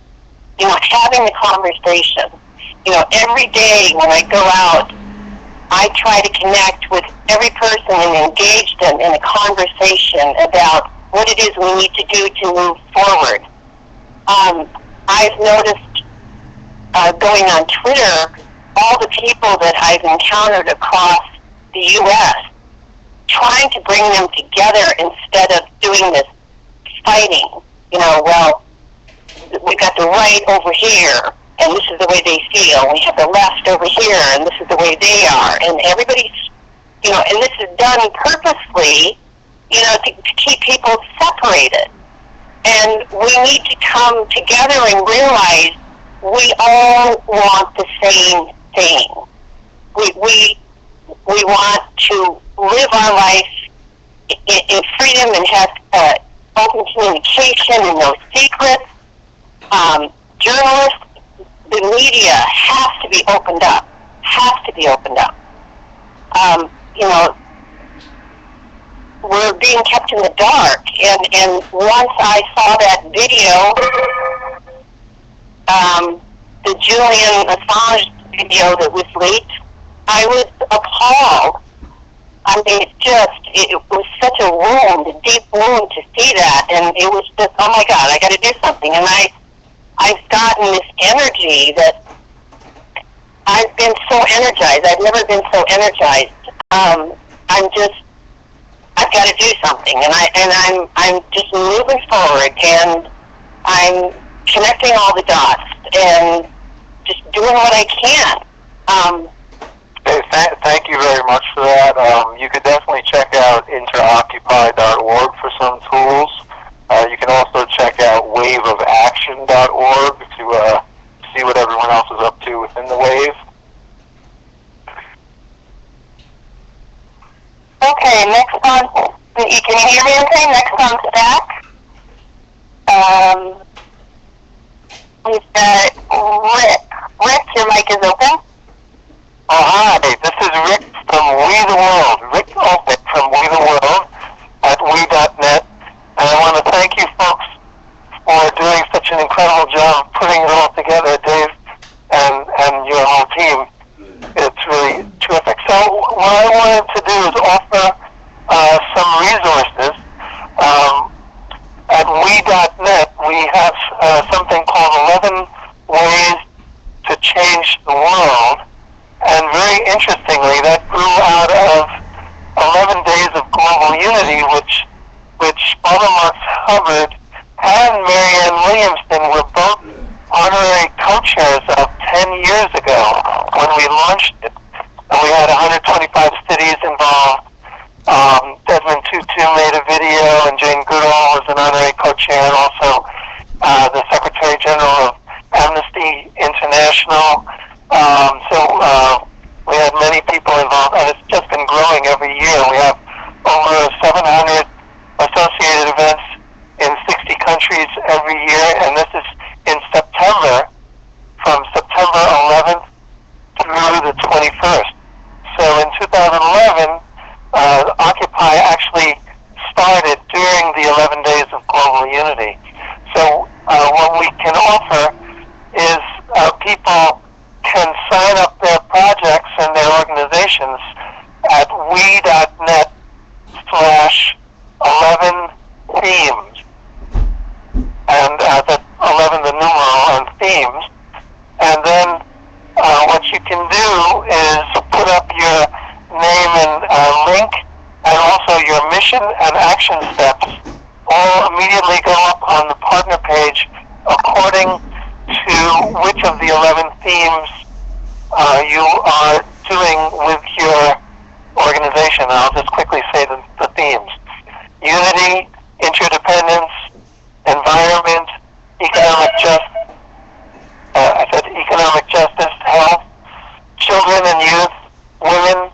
C: you know, having the conversation. You know, every day when I go out, I try to connect with every person and engage them in a conversation about what it is we need to do to move forward. I've noticed going on Twitter, all the people that I've encountered across the U.S., trying to bring them together instead of doing this fighting. You know, well, we got the right over here, and this is the way they feel. We have the left over here, and this is the way they are. And everybody's, you know, and this is done purposely, you know, to keep people separated. And we need to come together and realize we all want the same thing. We want to live our life in freedom and have open communication and no secrets. Journalists, the media has to be opened up. Has to be opened up. You know, we're being kept in the dark. And once I saw that video, the Julian Assange video that was leaked, I was appalled. I mean, it was such a wound, a deep wound to see that, and it was just, oh my God, I got to do something. And I've gotten this energy that I've been so energized. I've never been so energized. I've got to do something, and I'm just moving forward, and I'm connecting all the dots and just doing what I can.
B: Thank you very much for that. You could definitely check out interoccupy.org for some tools. You can also check out waveofaction.org to see what everyone else is up to within the wave.
C: Okay, next on, can you hear me okay? Next on stack. We've got Rick. Rick, your mic is open.
E: Oh, hi, this is Rick from We the World, Rick Opick from We the World at we.net, and I want to thank you folks for doing such an incredible job putting it all together, Dave and your whole team. It's really terrific. So what I wanted to do is offer some resources. At we.net, we have something called 11 Ways to Change the World. And very interestingly, that grew out of 11 Days of Global Unity, which Mark Hubbard and Marianne Williamson were both honorary co-chairs of 10 years ago when we launched it. And we had 125 cities involved. Desmond Tutu made a video, and Jane Goodall was an honorary co-chair, and also the Secretary General of Amnesty International. We had many people involved, and it's just been growing every year. We have over 700 associated events in 60 countries every year, and this is in September, from September 11th through the 21st. So in 2011, Occupy actually started during the 11 Days of Global Unity. So what we can offer is people can sign up their projects and their organizations at we.net/11themes. And that's 11 the numeral on themes. And then what you can do is put up your name and link, and also your mission and action steps all immediately go up on the partner page according to which of the 11 themes you are doing with your organization. And I'll just quickly say the themes: unity, interdependence, environment, economic justice. I said
A: economic justice, health, children and youth, women,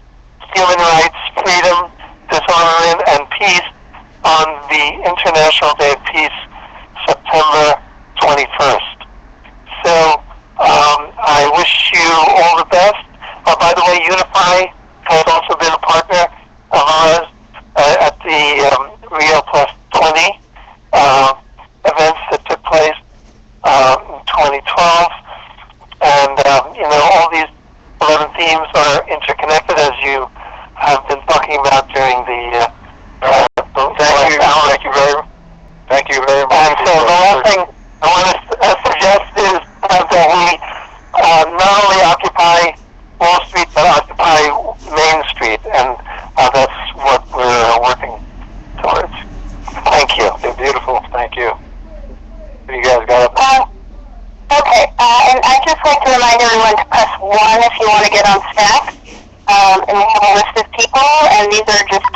A: human rights, freedom, disarmament, and peace on the International Day of Peace, September 21st. So I wish you all the best. By the way, Unify has also been a partner of ours at the Rio Plus 20 events that took place in 2012. And, all these 11 themes are interconnected, as you have been talking about during the
B: Thank you very much.
A: And so the last thing I want to suggest is that we not only occupy Wall Street, but occupy Main Street, and that's what we're working towards. Thank you.
B: You're beautiful. Thank you. You guys got it?
C: Okay, and I'd just like to remind everyone to press 1 if you want to get on stack. And we have a list of people, and these are just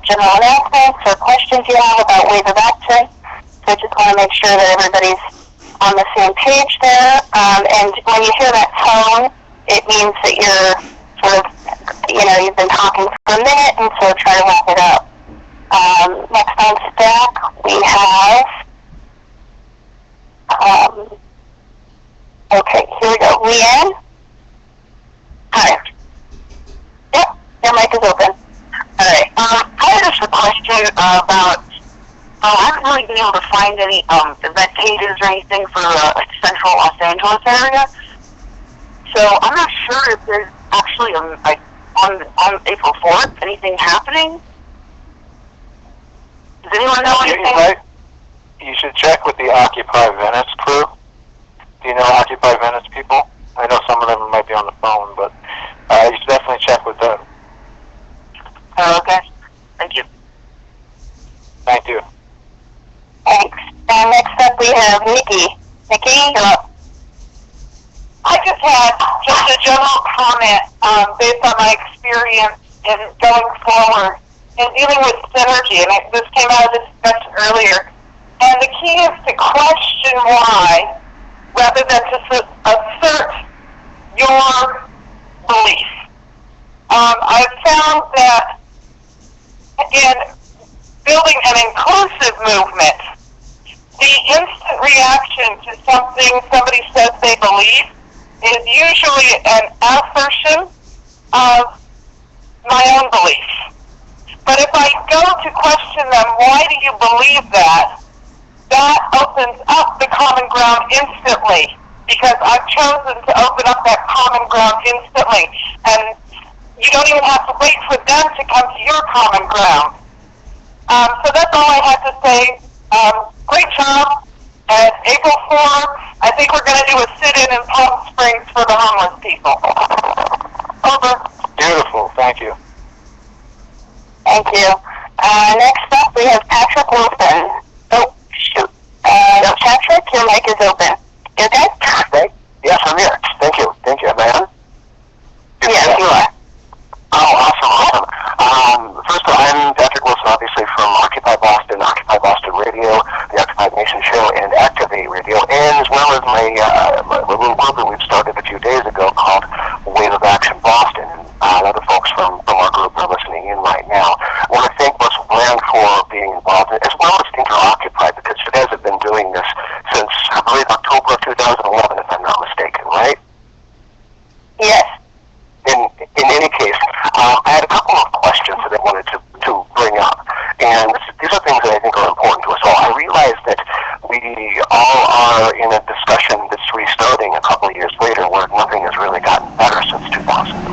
C: general announcements or questions you have about ways of action. So I just want to make sure that everybody's on the same page there. And when you hear that tone, it means that you're sort of, you've been talking for a minute, and so try to wrap it up. Next on stack, we have, okay, here we go. Leanne? Hi. Yep, your mic is open.
F: All right. I had just a question about, I haven't really been able to find any event pages or anything for central Los Angeles area. So I'm not sure if there's actually, on April 4th, anything happening. Does anyone know anything?
B: You should check with the Occupy Venice crew. Do you know Occupy Venice people? I know some of them might be on the phone, but you should definitely check with them.
F: Oh, okay. Thank you.
B: Thank you.
C: Thanks. And next up we have Nikki. Nikki, you're up.
G: I just had a general comment based on my experience in going forward and dealing with synergy, and this came out of the discussion earlier. And the key is to question why rather than to assert your belief. I've found that in building an inclusive movement, the instant reaction to something somebody says they believe is usually an assertion of my own belief. But if I go to question them, why do you believe that? That opens up the common ground instantly, because I've chosen to open up that common ground instantly. And you don't even have to wait for them to come to your common ground. So that's all I had to say. Great job. At April 4, I think we're going to do a sit-in in Palm Springs for the homeless people. Over.
B: Beautiful. Thank you.
C: Thank you. Next up, we have Patrick Wilson. Oh, shoot. Patrick, your mic is open. You okay?
D: Right? Yes, I'm here. Thank you. Thank you. Am I on?
C: Yes, you are.
D: Oh, awesome. First of all, I'm Patrick Wilson, obviously from Occupy Boston Radio, the Occupy Nation Show, and Activate Radio, and as well as my little group that we've started a few days ago called Wave of Action Boston. And other folks from our group are listening in right now. I want to thank Russes Brand for being involved, as well as Occupy, because you guys have been doing this since, I believe, October of 2011, if I'm not mistaken, right?
C: Yes.
D: In any case, I had a couple of questions that I wanted to bring up, and these are things that I think are important to us all. I realize that we all are in a discussion that's restarting a couple of years later, where nothing has really gotten better since 2011.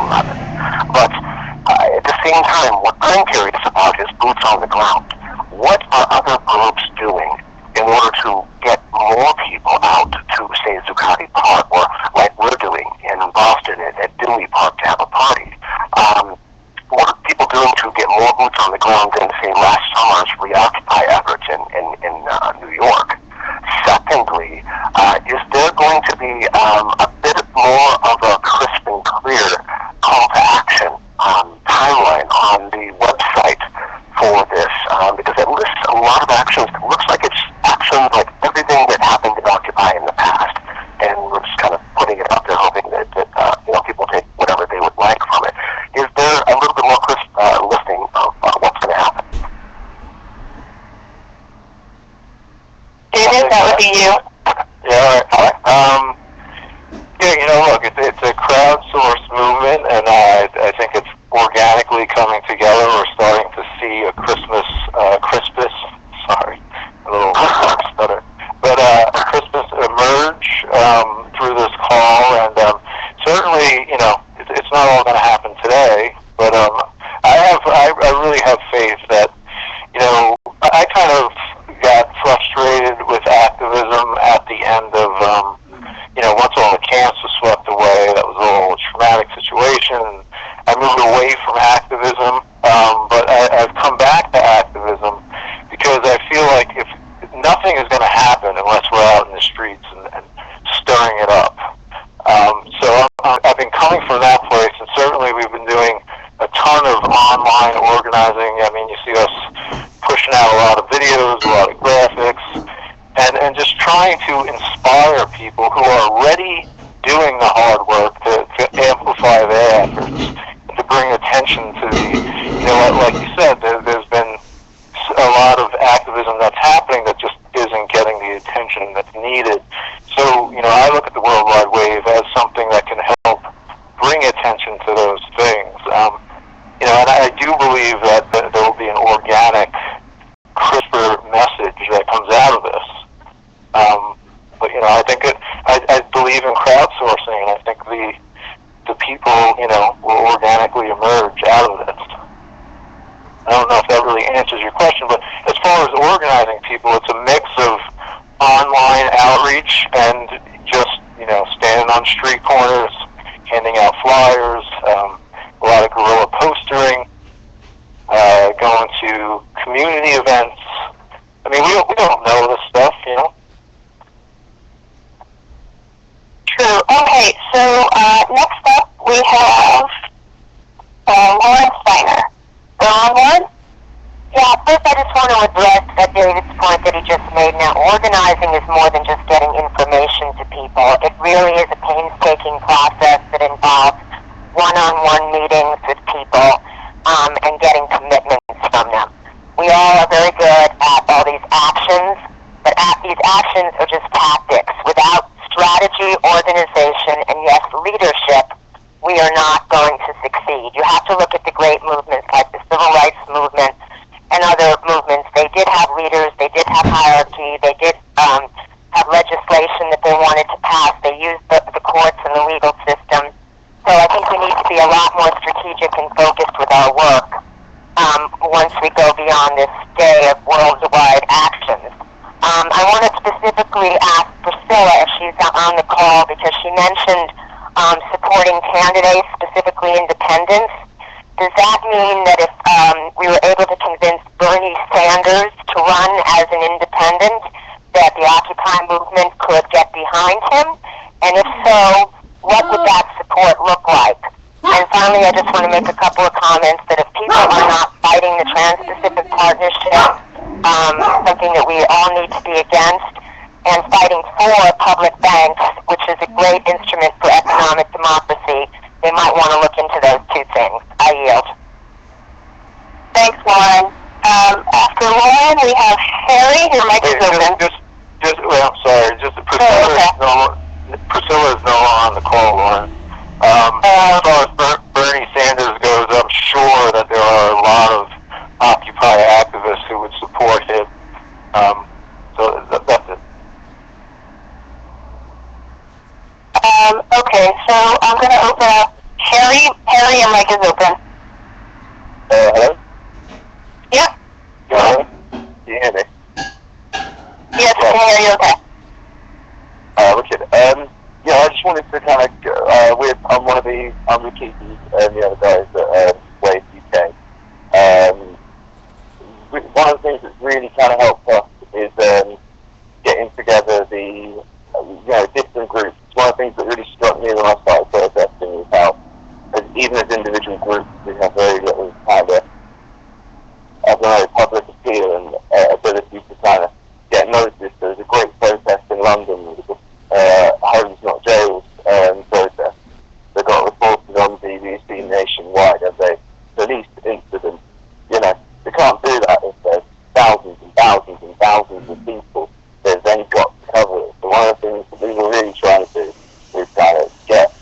D: But at the same time, what I'm curious about is boots on the ground. What are other groups doing in order to get more people out to, say, Zuccotti Park, or like we're doing in Boston at Dewey Park to have a party? What are people doing to get more boots on the ground than, say, last summer's Reoccupy efforts in New York? Secondly, is there going to be a bit more of a crisp and clear call to action timeline on the website for this? Because it lists a lot of actions. It looks like it's actions like everything that happened in Occupy in the past, and we're just kind of putting it out there
B: slowly coming together. We're starting to see a Christmas, sorry, a little stutter, but a Christmas emerge through this call, and certainly, it's not all going to happen today, but I really have faith that, I kind of got frustrated with activism at the end of, once all the camps was swept away. That was all a traumatic situation. I moved away from activism, but I've come back to activism because I feel like if nothing is going to happen unless we're out in the streets and stirring it up. So I've been coming from that place, and certainly we've been doing a ton of online organizing. I mean, you see us pushing out a lot of videos, a lot of graphics, and just trying to inspire people who are already doing the hard work to amplify their efforts, and to bring attention to the, like you said, there's been a lot of activism that's happening that just isn't getting the attention that's needed. So, I look at the World Wide Wave as something that can help bring attention to those things. And I do believe that there will be an organic, crisper message that comes out of this. But I think I believe in crowdsourcing, and I think the people, will organically emerge out of this. I don't know if that really answers your question, but as far as organizing people, it's a mix of online outreach and just, standing on street corners, handing out flyers, a lot of guerrilla postering, going to community events. I mean, we don't know this stuff,
C: True. Okay, so next up we have Lauren Steiner. Lauren?
H: Yeah, first I just want to address David's point that he just made. Now, organizing is more than just getting information to people. It really is a painstaking process that involves one-on-one meetings with people and getting commitments from them. We all are very good at all these actions, but these actions are just tactics. Without strategy, organization, and yes, leadership, we are not going to succeed. You have to look at the great movements like the Civil Rights Movement and other movements. They did have leaders, they did have hierarchy, they did have legislation that they wanted to pass. They used the courts and the legal system. So I think we need to be a lot more strategic and focused with our work once we go beyond this day of worldwide actions. I want to specifically ask Priscilla if she's on the call, because she mentioned supporting candidates, specifically independents. Does that mean that if we were able to convince Bernie Sanders to run as an independent, that the Occupy movement could get behind him? And if so, what would that support look like? And finally, I just want to make a couple of comments that if people are not fighting the Trans-Pacific Partnership, something that we all need to be against, and fighting for public banks, which is a great instrument for economic democracy, they might want to look into those two things. I yield.
C: Thanks, Lauren. After Lauren, we have Harry. Your mic is open.
B: Priscilla is no longer on the call, Lauren. As far as Bernie Sanders goes, I'm sure that there are a lot of Occupy activists who would support him. So that's it.
C: Okay, so I'm going to open up Harry. Harry, your mic is open.
D: Hello?
C: Yeah.
D: Hello? Can you hear me?
C: Yes, I can hear you okay.
D: Wicked. I just wanted to kind of, I'm with Keith and the other guys at Wave UK. One of the things that's really kind of helped us is getting together the different groups. One of the things that really struck me when I started protesting was how, even as individual groups, we have very little kind of, public appeal and ability to kind of get noticed. There was a great protest in London, Homes Not Jails protest that got reported on BBC nationwide as a police incident. They can't do that if there's thousands and thousands and thousands of people that then got to cover it. So one of the things that we were really trying to do was kind of get,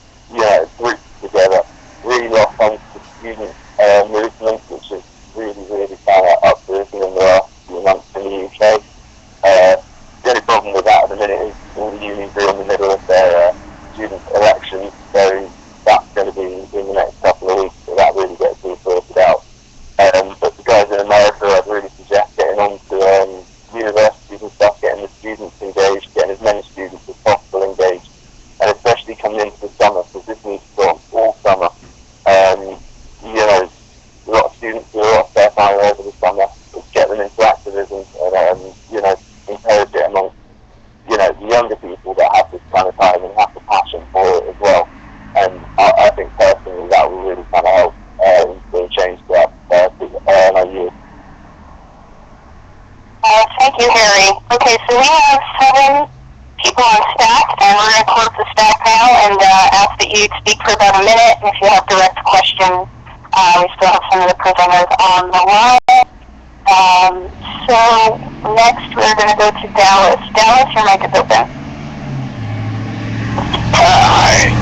D: groups together, really lock on to students, really focused on that, is get them into activism and encourage it among, the younger people that have this kind of time and have the passion for it as well. And I think personally that will really kind of help instill change throughout our youth.
C: Thank you, Harry. Okay, so we have 7 people on stack, and we're going to close the stack now and ask that you speak for about a minute. And if you have direct questions, we still have some of the presenters on the line. So next we're going to go to Dallas. Dallas, your mic is open.
E: Hi.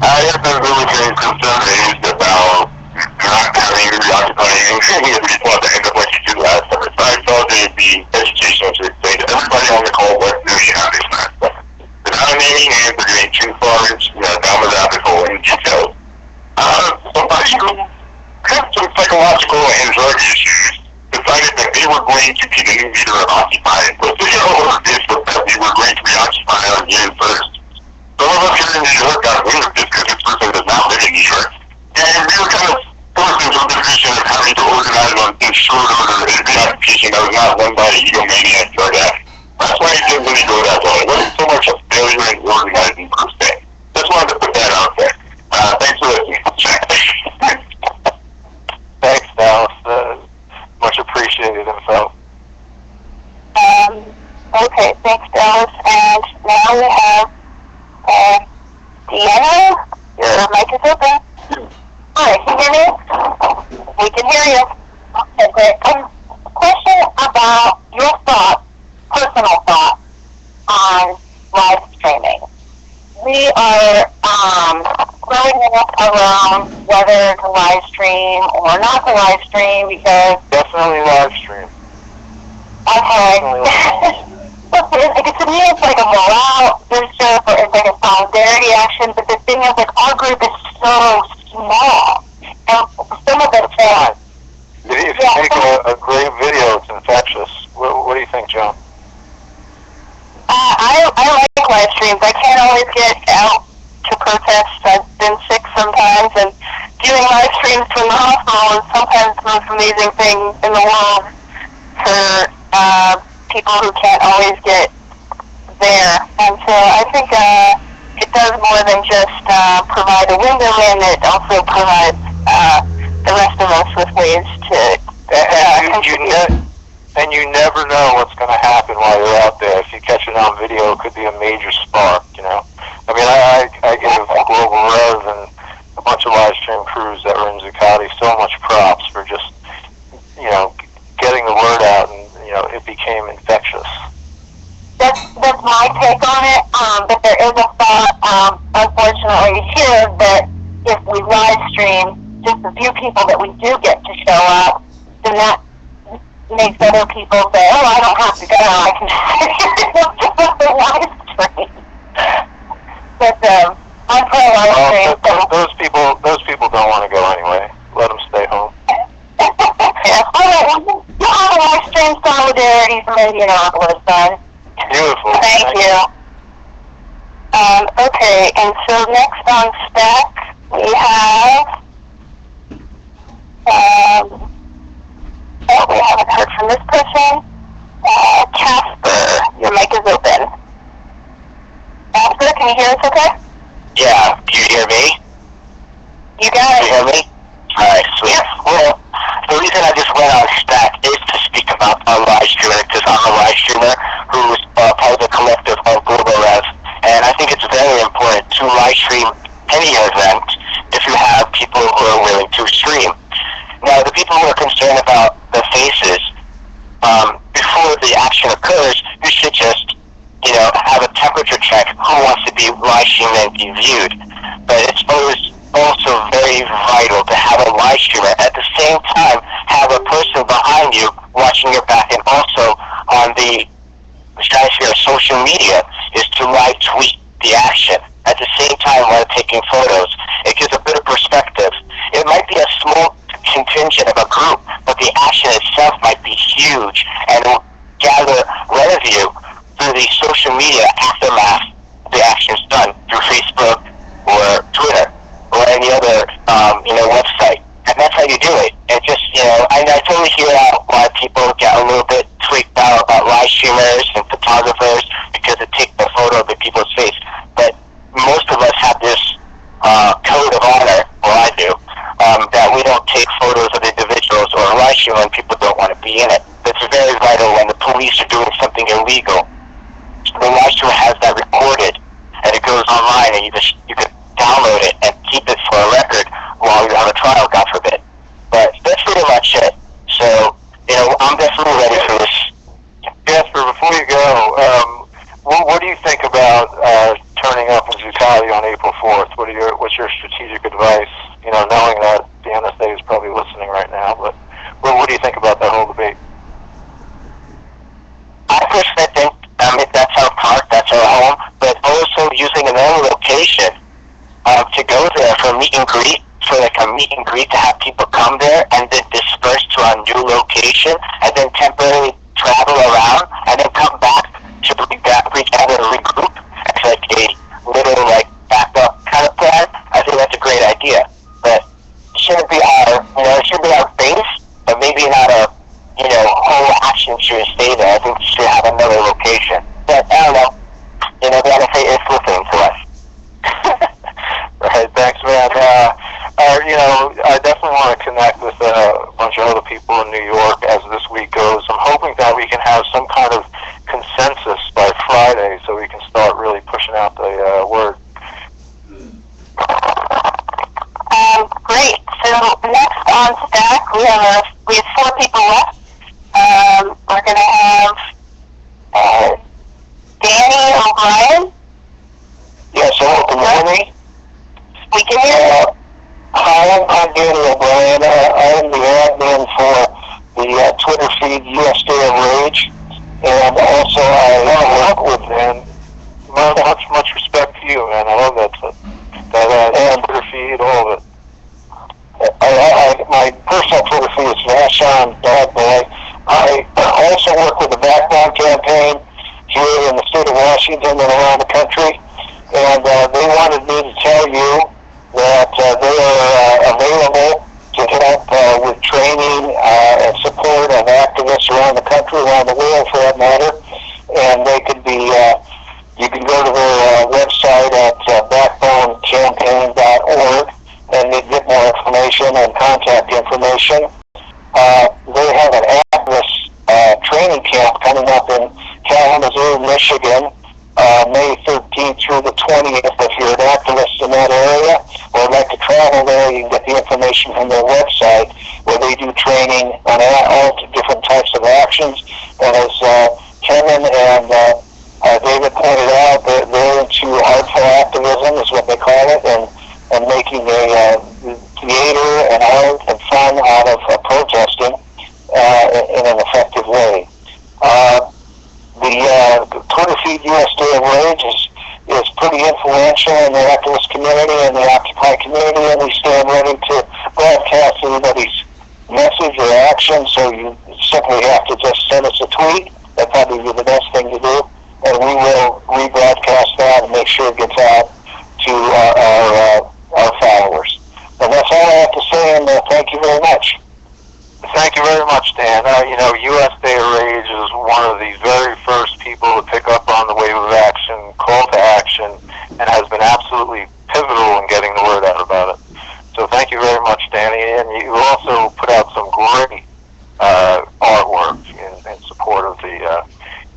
E: I have been really very concerned raised about not having reoccupying any of the people at the end of what you did last summer. So I thought it would be educational to explain to everybody on the call what really happened last summer. Without naming names or getting too far down the rabbit hole in details. Somebody who had some psychological and drug issues decided that they were going to be the new leader of Occupy. But they over Facebook that we were going to be Occupy on June 1st. Some of us here in New York got wind of this because this person does not live in New York. And we were kind of forced into a position of having to organize in short order a reoccupation that was not run by an egomaniac drug addict. That's why it didn't really go that well. It wasn't so much a failure in organizing per se. Just wanted to put that out there. Thanks for listening.
B: Thanks, Dallas. Much appreciated info.
C: Okay, thanks, Dallas. And now we have Deanna. Your mic is open. Hi, can you hear me? We can hear you. Okay, great. Question about your thoughts, personal thoughts, on live streaming. We are growing up around whether to live stream or not to live stream because...
B: Definitely live stream.
C: Okay. To me, it's like a morale booster, or it's like a solidarity action, but the thing is, like, our group is so small, and some of it's fun.
B: If you make a great video, it's infectious. What do you think, Joan?
C: I like live streams. I can't always get out to protest. I've been sick sometimes, and doing live streams from the hospital is sometimes the most amazing thing in the world for people who can't always get there. And so I think it does more than just provide a window in. It also provides the rest of us with ways to contribute.
B: And you never know what's going to happen while you're out there. If you catch it on video, it could be a major spark, I mean, I give Global Rev and a bunch of live stream crews that were in Zuccotti so much props for just, getting the word out, and, it became infectious.
C: That's my take on it, but there is a thought, unfortunately, here that if we live stream just a few people that we do get to show up, then that makes other people say, oh, I don't have to go, I can just the live stream. But I'm pro live stream.
B: Those people don't want to go anyway. Let them stay home.
C: All right, well, you have a live stream solidarity from Indianapolis, son.
B: Beautiful.
C: Thank you. Okay, and so next on stack we have we haven't heard from this person. Casper, your mic is open. Casper, can you hear us okay?
A: Yeah, do you hear me?
C: You got it.
A: You hear me? Alright, sweet. Well, the reason I just went on stack is to speak about our live streamer, because I'm a live streamer who's part of the collective of Global Rev, and I think it's very important to live stream any event if you have people who are willing to stream. Now, the people who are concerned about the faces, before the action occurs, you should just, have a temperature check who wants to be live streamed and be viewed. But it's also very vital to have a live streamer. At the same time, have a person behind you watching your back, and also on the stratosphere of social media is to live tweet the action. At the same time, while taking photos, it gives a bit of perspective. It might be a small contingent of a group, but the action itself might be huge, and will gather revenue through the social media aftermath the action's done through Facebook or Twitter or any other website. And that's how you do it. It just definitely hear out why people get a little bit freaked out about live streamers and photographers because it takes the photo of the people's face. But most of us have this code of honor, or I do, that we don't take photos of individuals or live stream when people don't want to be in it. It's very vital when the police are doing something illegal. The live streamer has that recorded, and it goes online, and you can download it and keep it for a record while you have a trial, God forbid. But that's pretty much it. So, I'm definitely ready for this.
B: Jasper, before you go, what do you think about turning up in Zuccotti on April 4th? What's your strategic advice? Knowing that the NSA is probably listening right now, but what do you think about that whole debate?
A: I personally think that's our park, that's our home, but also using another location to go there for a meet and greet, for like a meet and greet to have people come there and then disperse to a new location and then temporarily travel around and then come back to regather and regroup. It's like a little backup kind of plan. I think that's a great idea, but it shouldn't be it should be our base, but maybe not a whole action shouldn't stay there. I think we should have another location. But I don't know. The NSA is listening to us.
B: Right, thanks, man. I definitely want to connect with a bunch of other people in New York as this week goes. I'm hoping that we can have some kind of consensus by Friday so we can start really pushing out the word.
C: Great. So next on stack, we have 4 people left. We're going to have Danny O'Brien.
A: Yes, hello, can you hear me?
C: We can hear you.
A: Hi, I'm Danny O'Brien. I am the admin for the Twitter feed US Day of Rage, and also I work with them.
B: Much respect to you, man. I love that Twitter feed, all of it.
A: My personal Twitter feed is Vashon Bad Boy. I also work with the Background Campaign here in the state of Washington and around the country, and they wanted me to tell you that they are available to help with training and support of activists around the country, around the world for that matter, and they could be, you can go to their website at backbonecampaign.org and get more information and contact information. They have an activist training camp coming up in Kalamazoo, Michigan, May 13th through the 20th. If you're an activist in that area or would like to travel there, you can get the information from their website where they do training on all different types of actions. And as Kevin and David pointed out, they're into artful activism is what they call it, and making a theater and art and fun out of protesting in an effective way. The Twitter feed US Day of Rage is pretty influential in the activist community and the Occupy community, and we stand ready to broadcast anybody's message or action, so you simply have to just send us a tweet. That'd probably be the best thing to do, and we will rebroadcast that and make sure it gets out to our followers. And that's all I have to say, and thank you very much.
B: Thank you very much, Dan. US Day of Rage is one of the very first people to pick up on the wave of action, call to action, and has been absolutely pivotal in getting the word out about it. So thank you very much, Danny. And you also put out some great artwork in support of the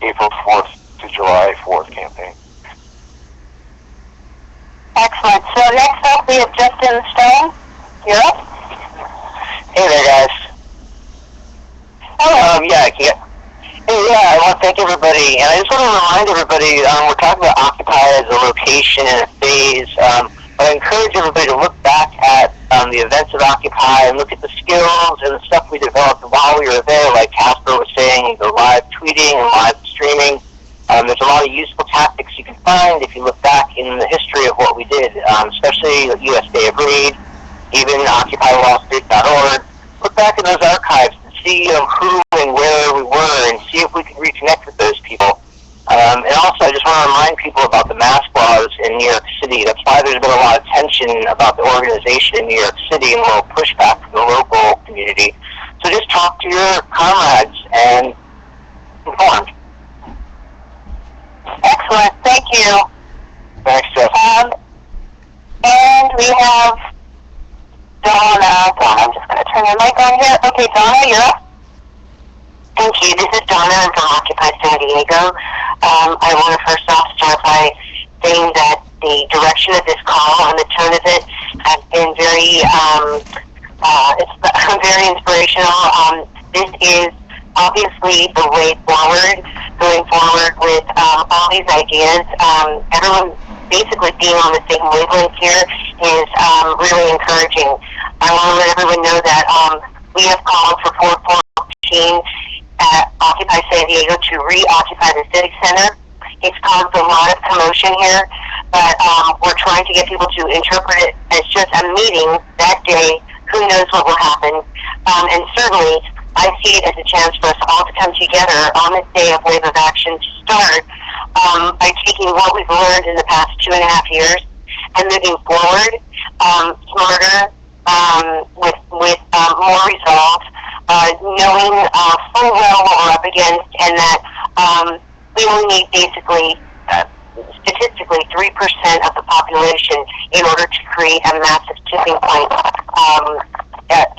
B: April 4th to July 4th campaign.
C: Excellent. So next up, we have Justin Stone. You're up.
A: Hey there, guys. I want to thank everybody, and I just want to remind everybody, we're talking about Occupy as a location and a phase, but I encourage everybody to look back at the events of Occupy and look at the skills and the stuff we developed while we were there, like Casper was saying, the live tweeting and live streaming. There's a lot of useful tactics you can find if you look back in the history of what we did, especially the US Day of Rage, even OccupyWallStreet.org. Look back in those archives and see who and where we were and see if we can reconnect with those people. And also, I just want to remind people about the mask laws in New York City. That's why there's been a lot of tension about the organization in New York City and a little pushback from the local community.
D: So just talk to your comrades and inform.
C: Excellent. Thank you.
D: Thanks, Jeff.
C: And we have Donna. I'm just going to turn the mic on here. Okay, Donna, you're up.
H: Thank you. This is Donna. I'm from Occupy San Diego. I want to first off start by saying that the direction of this call and the tone of it has been very, it's very inspirational. This is obviously the way forward, going forward with all these ideas. Everyone basically being on the same wavelength here is really encouraging. I want to let everyone know that we have called for 414 at Occupy San Diego to re-occupy the Civic Center. It's caused a lot of commotion here, but we're trying to get people to interpret it as just a meeting that day. Who knows what will happen? And certainly, I see it as a chance for us all to come together on this day of Wave of Action to start by taking what we've learned in the past 2.5 years and moving forward smarter, with more resolve, knowing full well what we're up against, and that we only need basically, statistically, 3% of the population in order to create a massive tipping point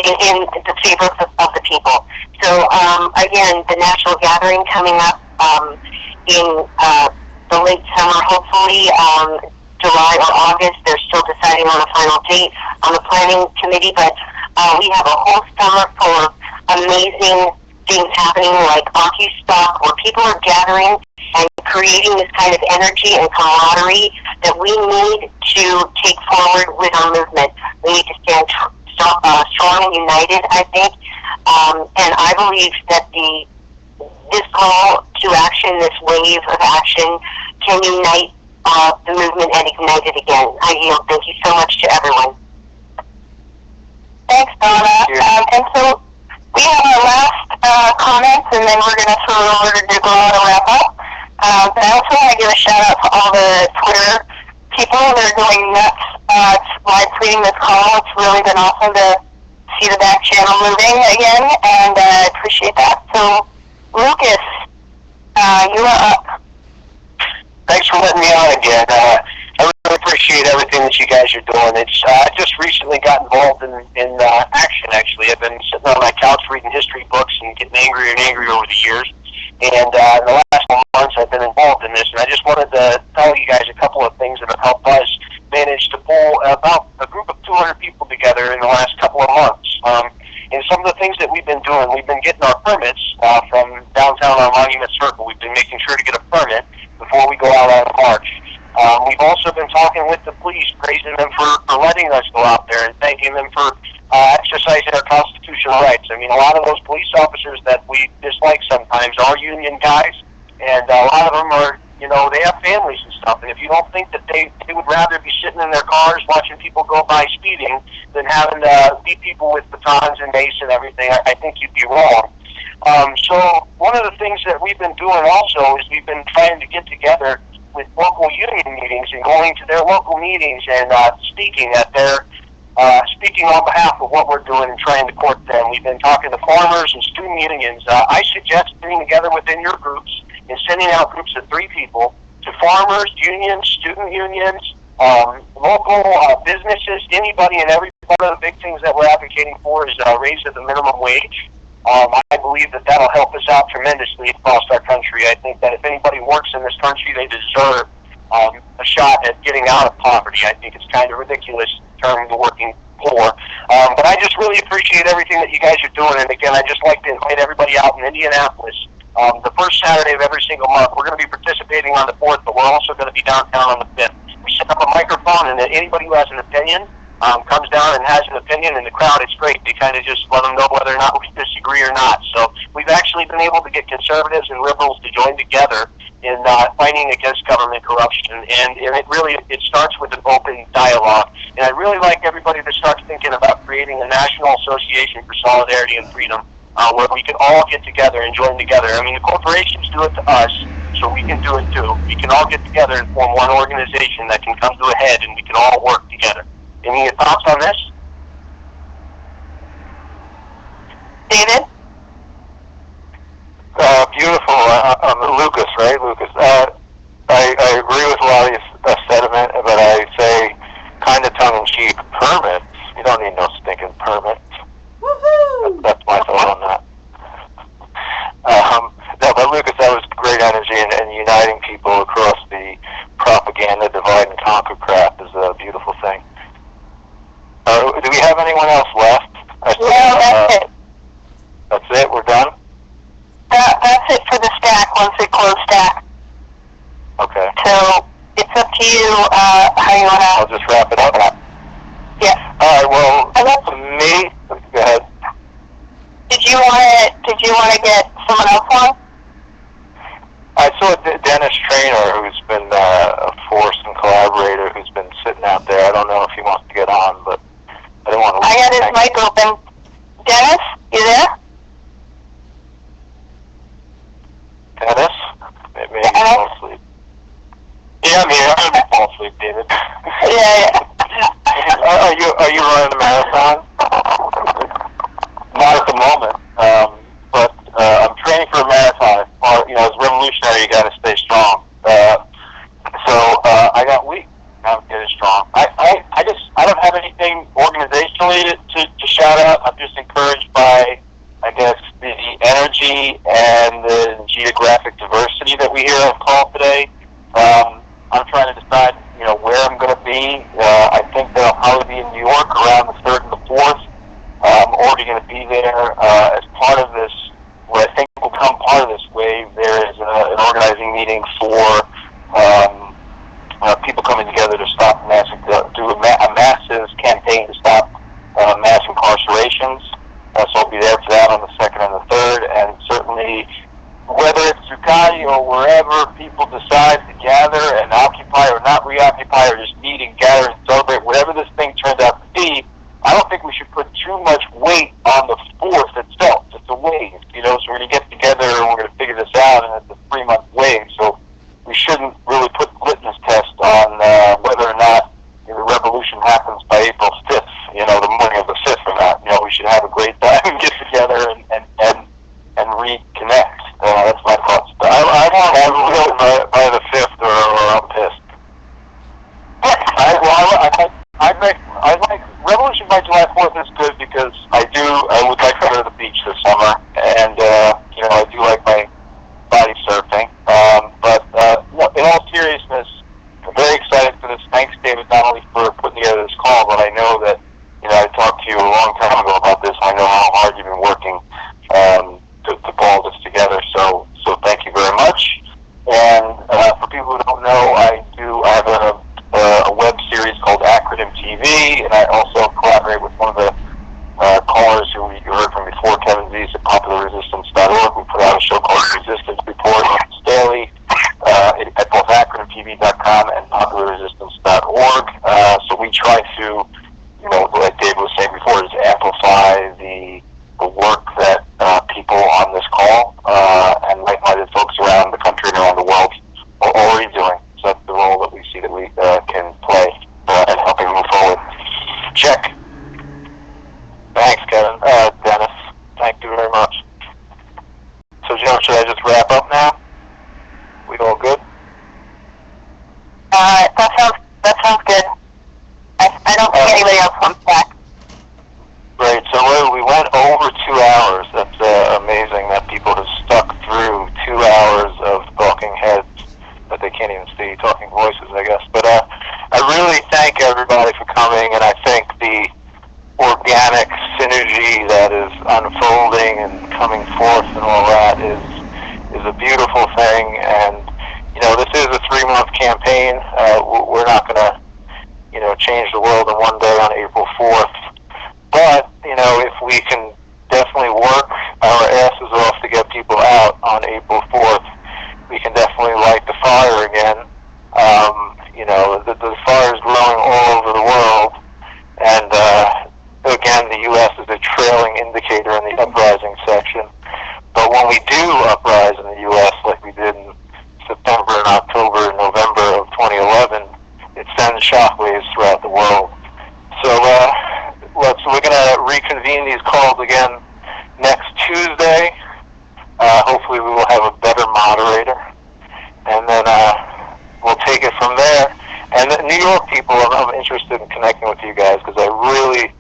H: in the favor of the people. So, again, the national gathering coming up in the late summer, hopefully, July or August. They're still deciding on a final date on the planning committee, but we have a whole summer full of amazing things happening like OccuStock, where people are gathering and creating this kind of energy and camaraderie that we need to take forward with our movement. We need to stand strong and united, I think, and I believe that this call to action, this wave of action, can unite the movement and ignite it again. I yield. Thank you so much to everyone.
C: Thanks, Donna. And so we have our last comments, and then we're going to throw it over to Degraw to wrap up. But I also want to give a shout out to all the Twitter people that are going nuts live tweeting this call. It's really been awesome to see the back channel moving again, and I appreciate that. So, Lucas, you are up.
D: Thanks for letting me on again. I really appreciate everything that you guys are doing. I just recently got involved in action, actually. I've been sitting on my couch reading history books and getting angrier and angrier over the years. And in the last 4 months, I've been involved in this. And I just wanted to tell you guys a couple of things that have helped us manage to pull about a group of 200 people together in the last couple of months. And some of the things that we've been doing, we've been getting our permits from downtown on Monument Circle. We've been making sure to get a permit before we go out on a march. We've also been talking with the police, praising them for letting us go out there and thanking them for exercising our constitutional rights. I mean, a lot of those police officers that we dislike sometimes are union guys, and a lot of them are, they have families and stuff. And if you don't think that they would rather be sitting in their cars watching people go by speeding than having to beat people with batons and mace and everything, I think you'd be wrong. So one of the things that we've been doing also is we've been trying to get together with local union meetings and going to their local meetings and speaking on behalf of what we're doing and trying to court them. We've been talking to farmers and student unions. I suggest getting together within your groups and sending out groups of 3 people to farmers, unions, student unions, local businesses, anybody and everybody. One of the big things that we're advocating for is a raise of the minimum wage. I believe that that'll help us out tremendously across our country. I think that if anybody works in this country, they deserve a shot at getting out of poverty. I think it's kind of ridiculous terming the working poor. But I just really appreciate everything that you guys are doing. And again, I just like to invite everybody out in Indianapolis. The first Saturday of every single month. We're going to be participating on the 4th, but we're also going to be downtown on the 5th. We set up a microphone, and anybody who has an opinion comes down and has an opinion in the crowd. It's great. They kind of just let them know whether or not we disagree or not. So we've actually been able to get conservatives and liberals to join together in fighting against government corruption. And it starts with an open dialogue. And I really like everybody to start thinking about creating a national association for solidarity and freedom, where we can all get together and join together. I mean, the corporations do it to us, so we can do it too. We can all get together and form one organization that can come to a head, and we can all work together. Any thoughts on this?
C: David? you wanna?
B: I'll just wrap it up.
C: Yes.
B: All right. Well, for me, go ahead.
C: Did you wanna get someone else on?
B: I saw Dennis Traynor, who's been a force and collaborator, who's been sitting out there. I don't know if he wants to get on, but I don't want to.
C: I got his mic open. Dennis, you there?
B: Dennis? Maybe he fell asleep. Yeah, I'm here. I'm going to fall asleep, David.
C: Yeah.
B: Are you running a marathon? Not at the moment, but I'm training for a marathon. As a revolutionary, you got to stay strong. So I got weak. Now I'm getting strong. I don't have anything organizationally to shout out. I'm just encouraged by, I guess, the energy and the geographic diversity that we hear on call today. I'm trying to decide, where I'm going to be. I think that I'll probably be in New York around the 3rd and the 4th. I'm already going to be there as part of this. What I think will become part of this wave, there is an organizing meeting for people coming together to stop do a massive campaign to stop mass incarcerations. So I'll be there for that on the 2nd and the 3rd, and certainly whether it's Ducati or wherever people decide to gather and occupy or not reoccupy or just meet and gather and celebrate, whatever this thing turns out to be, I don't think we should put too much weight on the force itself. It's a wave, so we're going to get together and we're going to figure this out, and it's a 3-month wave, so we shouldn't really put litmus test on whether or not the revolution happens by April 5th, the morning of the 5th or not. We should have a great time and get together and reconnect. That's my thoughts. I want to have it by the 5th or I'm pissed. I like Revolution by July 4th is good because I would like to go to the beach this summer, and I do like my body surfing. But in all seriousness, I'm very excited for this. Thanks, David, not only for putting together this call, but I know that I talked to you a long time ago about this. I know how hard you've been working to pull this together. So thank you very much. And for people who don't know, I have a web series called Acronym TV, and I also collaborate with one of the callers who you heard from before, Kevin Zeiss at PopularResistance.org. We put out a show called Resistance Report daily at both acronymtv.com and PopularResistance.org. So we try to, like Dave was saying before, is amplify the work that people on this call and like-minded folks around the country and around the world are already doing. So that's the role that we see that we can play in helping move forward. Check. Thanks, Kevin. Dennis, thank you very much. So, Joan, should I just wrap up now? We all good?
C: That sounds good. I don't think anybody else wants back.
B: Great. So we went over 2 hours. That's amazing that people have stuck through 2 hours of talking heads that they can't even see, talking voices, I guess. But I really thank everybody for coming, and I think the organic synergy that is unfolding and coming forth and all that is a beautiful thing. And this is a 3-month campaign. We're not going to change the world in one day on April 4th, but if we can definitely work our asses off to get people out on April 4th, we can definitely light the fire again. The fire is growing all over the world, and again, the U.S. is a trailing indicator in the uprising section. But when we do uprise in the U.S. like we did in September and October and November of 2011, it sends shockwaves throughout the world. So we're going to reconvene these calls again next Tuesday. Hopefully we will have a better moderator, and then we'll take it from there. And the New York people, I'm interested in connecting with you guys because I really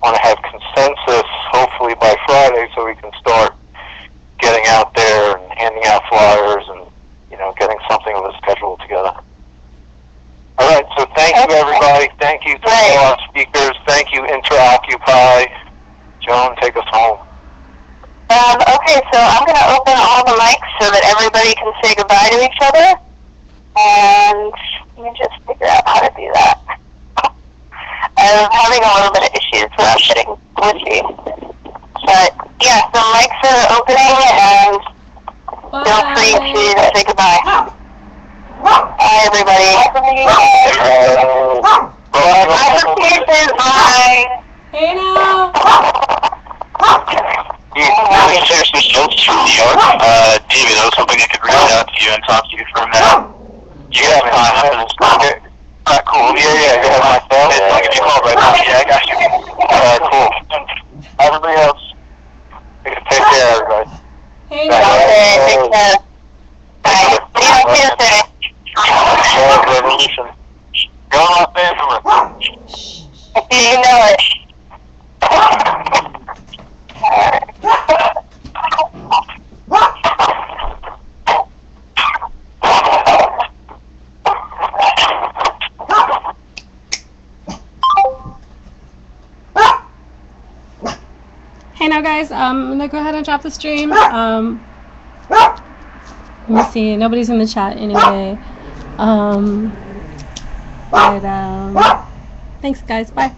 B: want to have consensus, hopefully by Friday, so we can start getting out there and handing out flyers and getting something of a schedule together. All right, so thank you, everybody. Thank you to all our speakers. Thank you, Interoccupy. Joan, take us home.
C: Okay, so I'm going to open all the mics so that everybody can say goodbye to each other. And Let me just figure out how to do that. I'm having a little bit of issues without getting glitchy. But, yeah, so mics are opening, and feel free to say goodbye. Bye, everybody. Bye from the UK. Bye from Houston. Bye.
I: Hey, now.
A: Really seriously, Schultz from New York. David, I was hoping I could reach out to you and talk to you for a minute. You got time after this call? Alright, cool. Yeah, you have my phone. I'll give you a call right now. Yeah, I got you. Alright, cool. Everybody else, take care, everybody.
I: Hey,
C: Okay, take care. Bye. See you on Tuesday.
A: Revolution. Go on, Los Angeles.
C: You know it. Alright.
I: Hey now guys, I'm gonna go ahead and drop the stream. Let me see, nobody's in the chat anyway. Thanks guys, bye.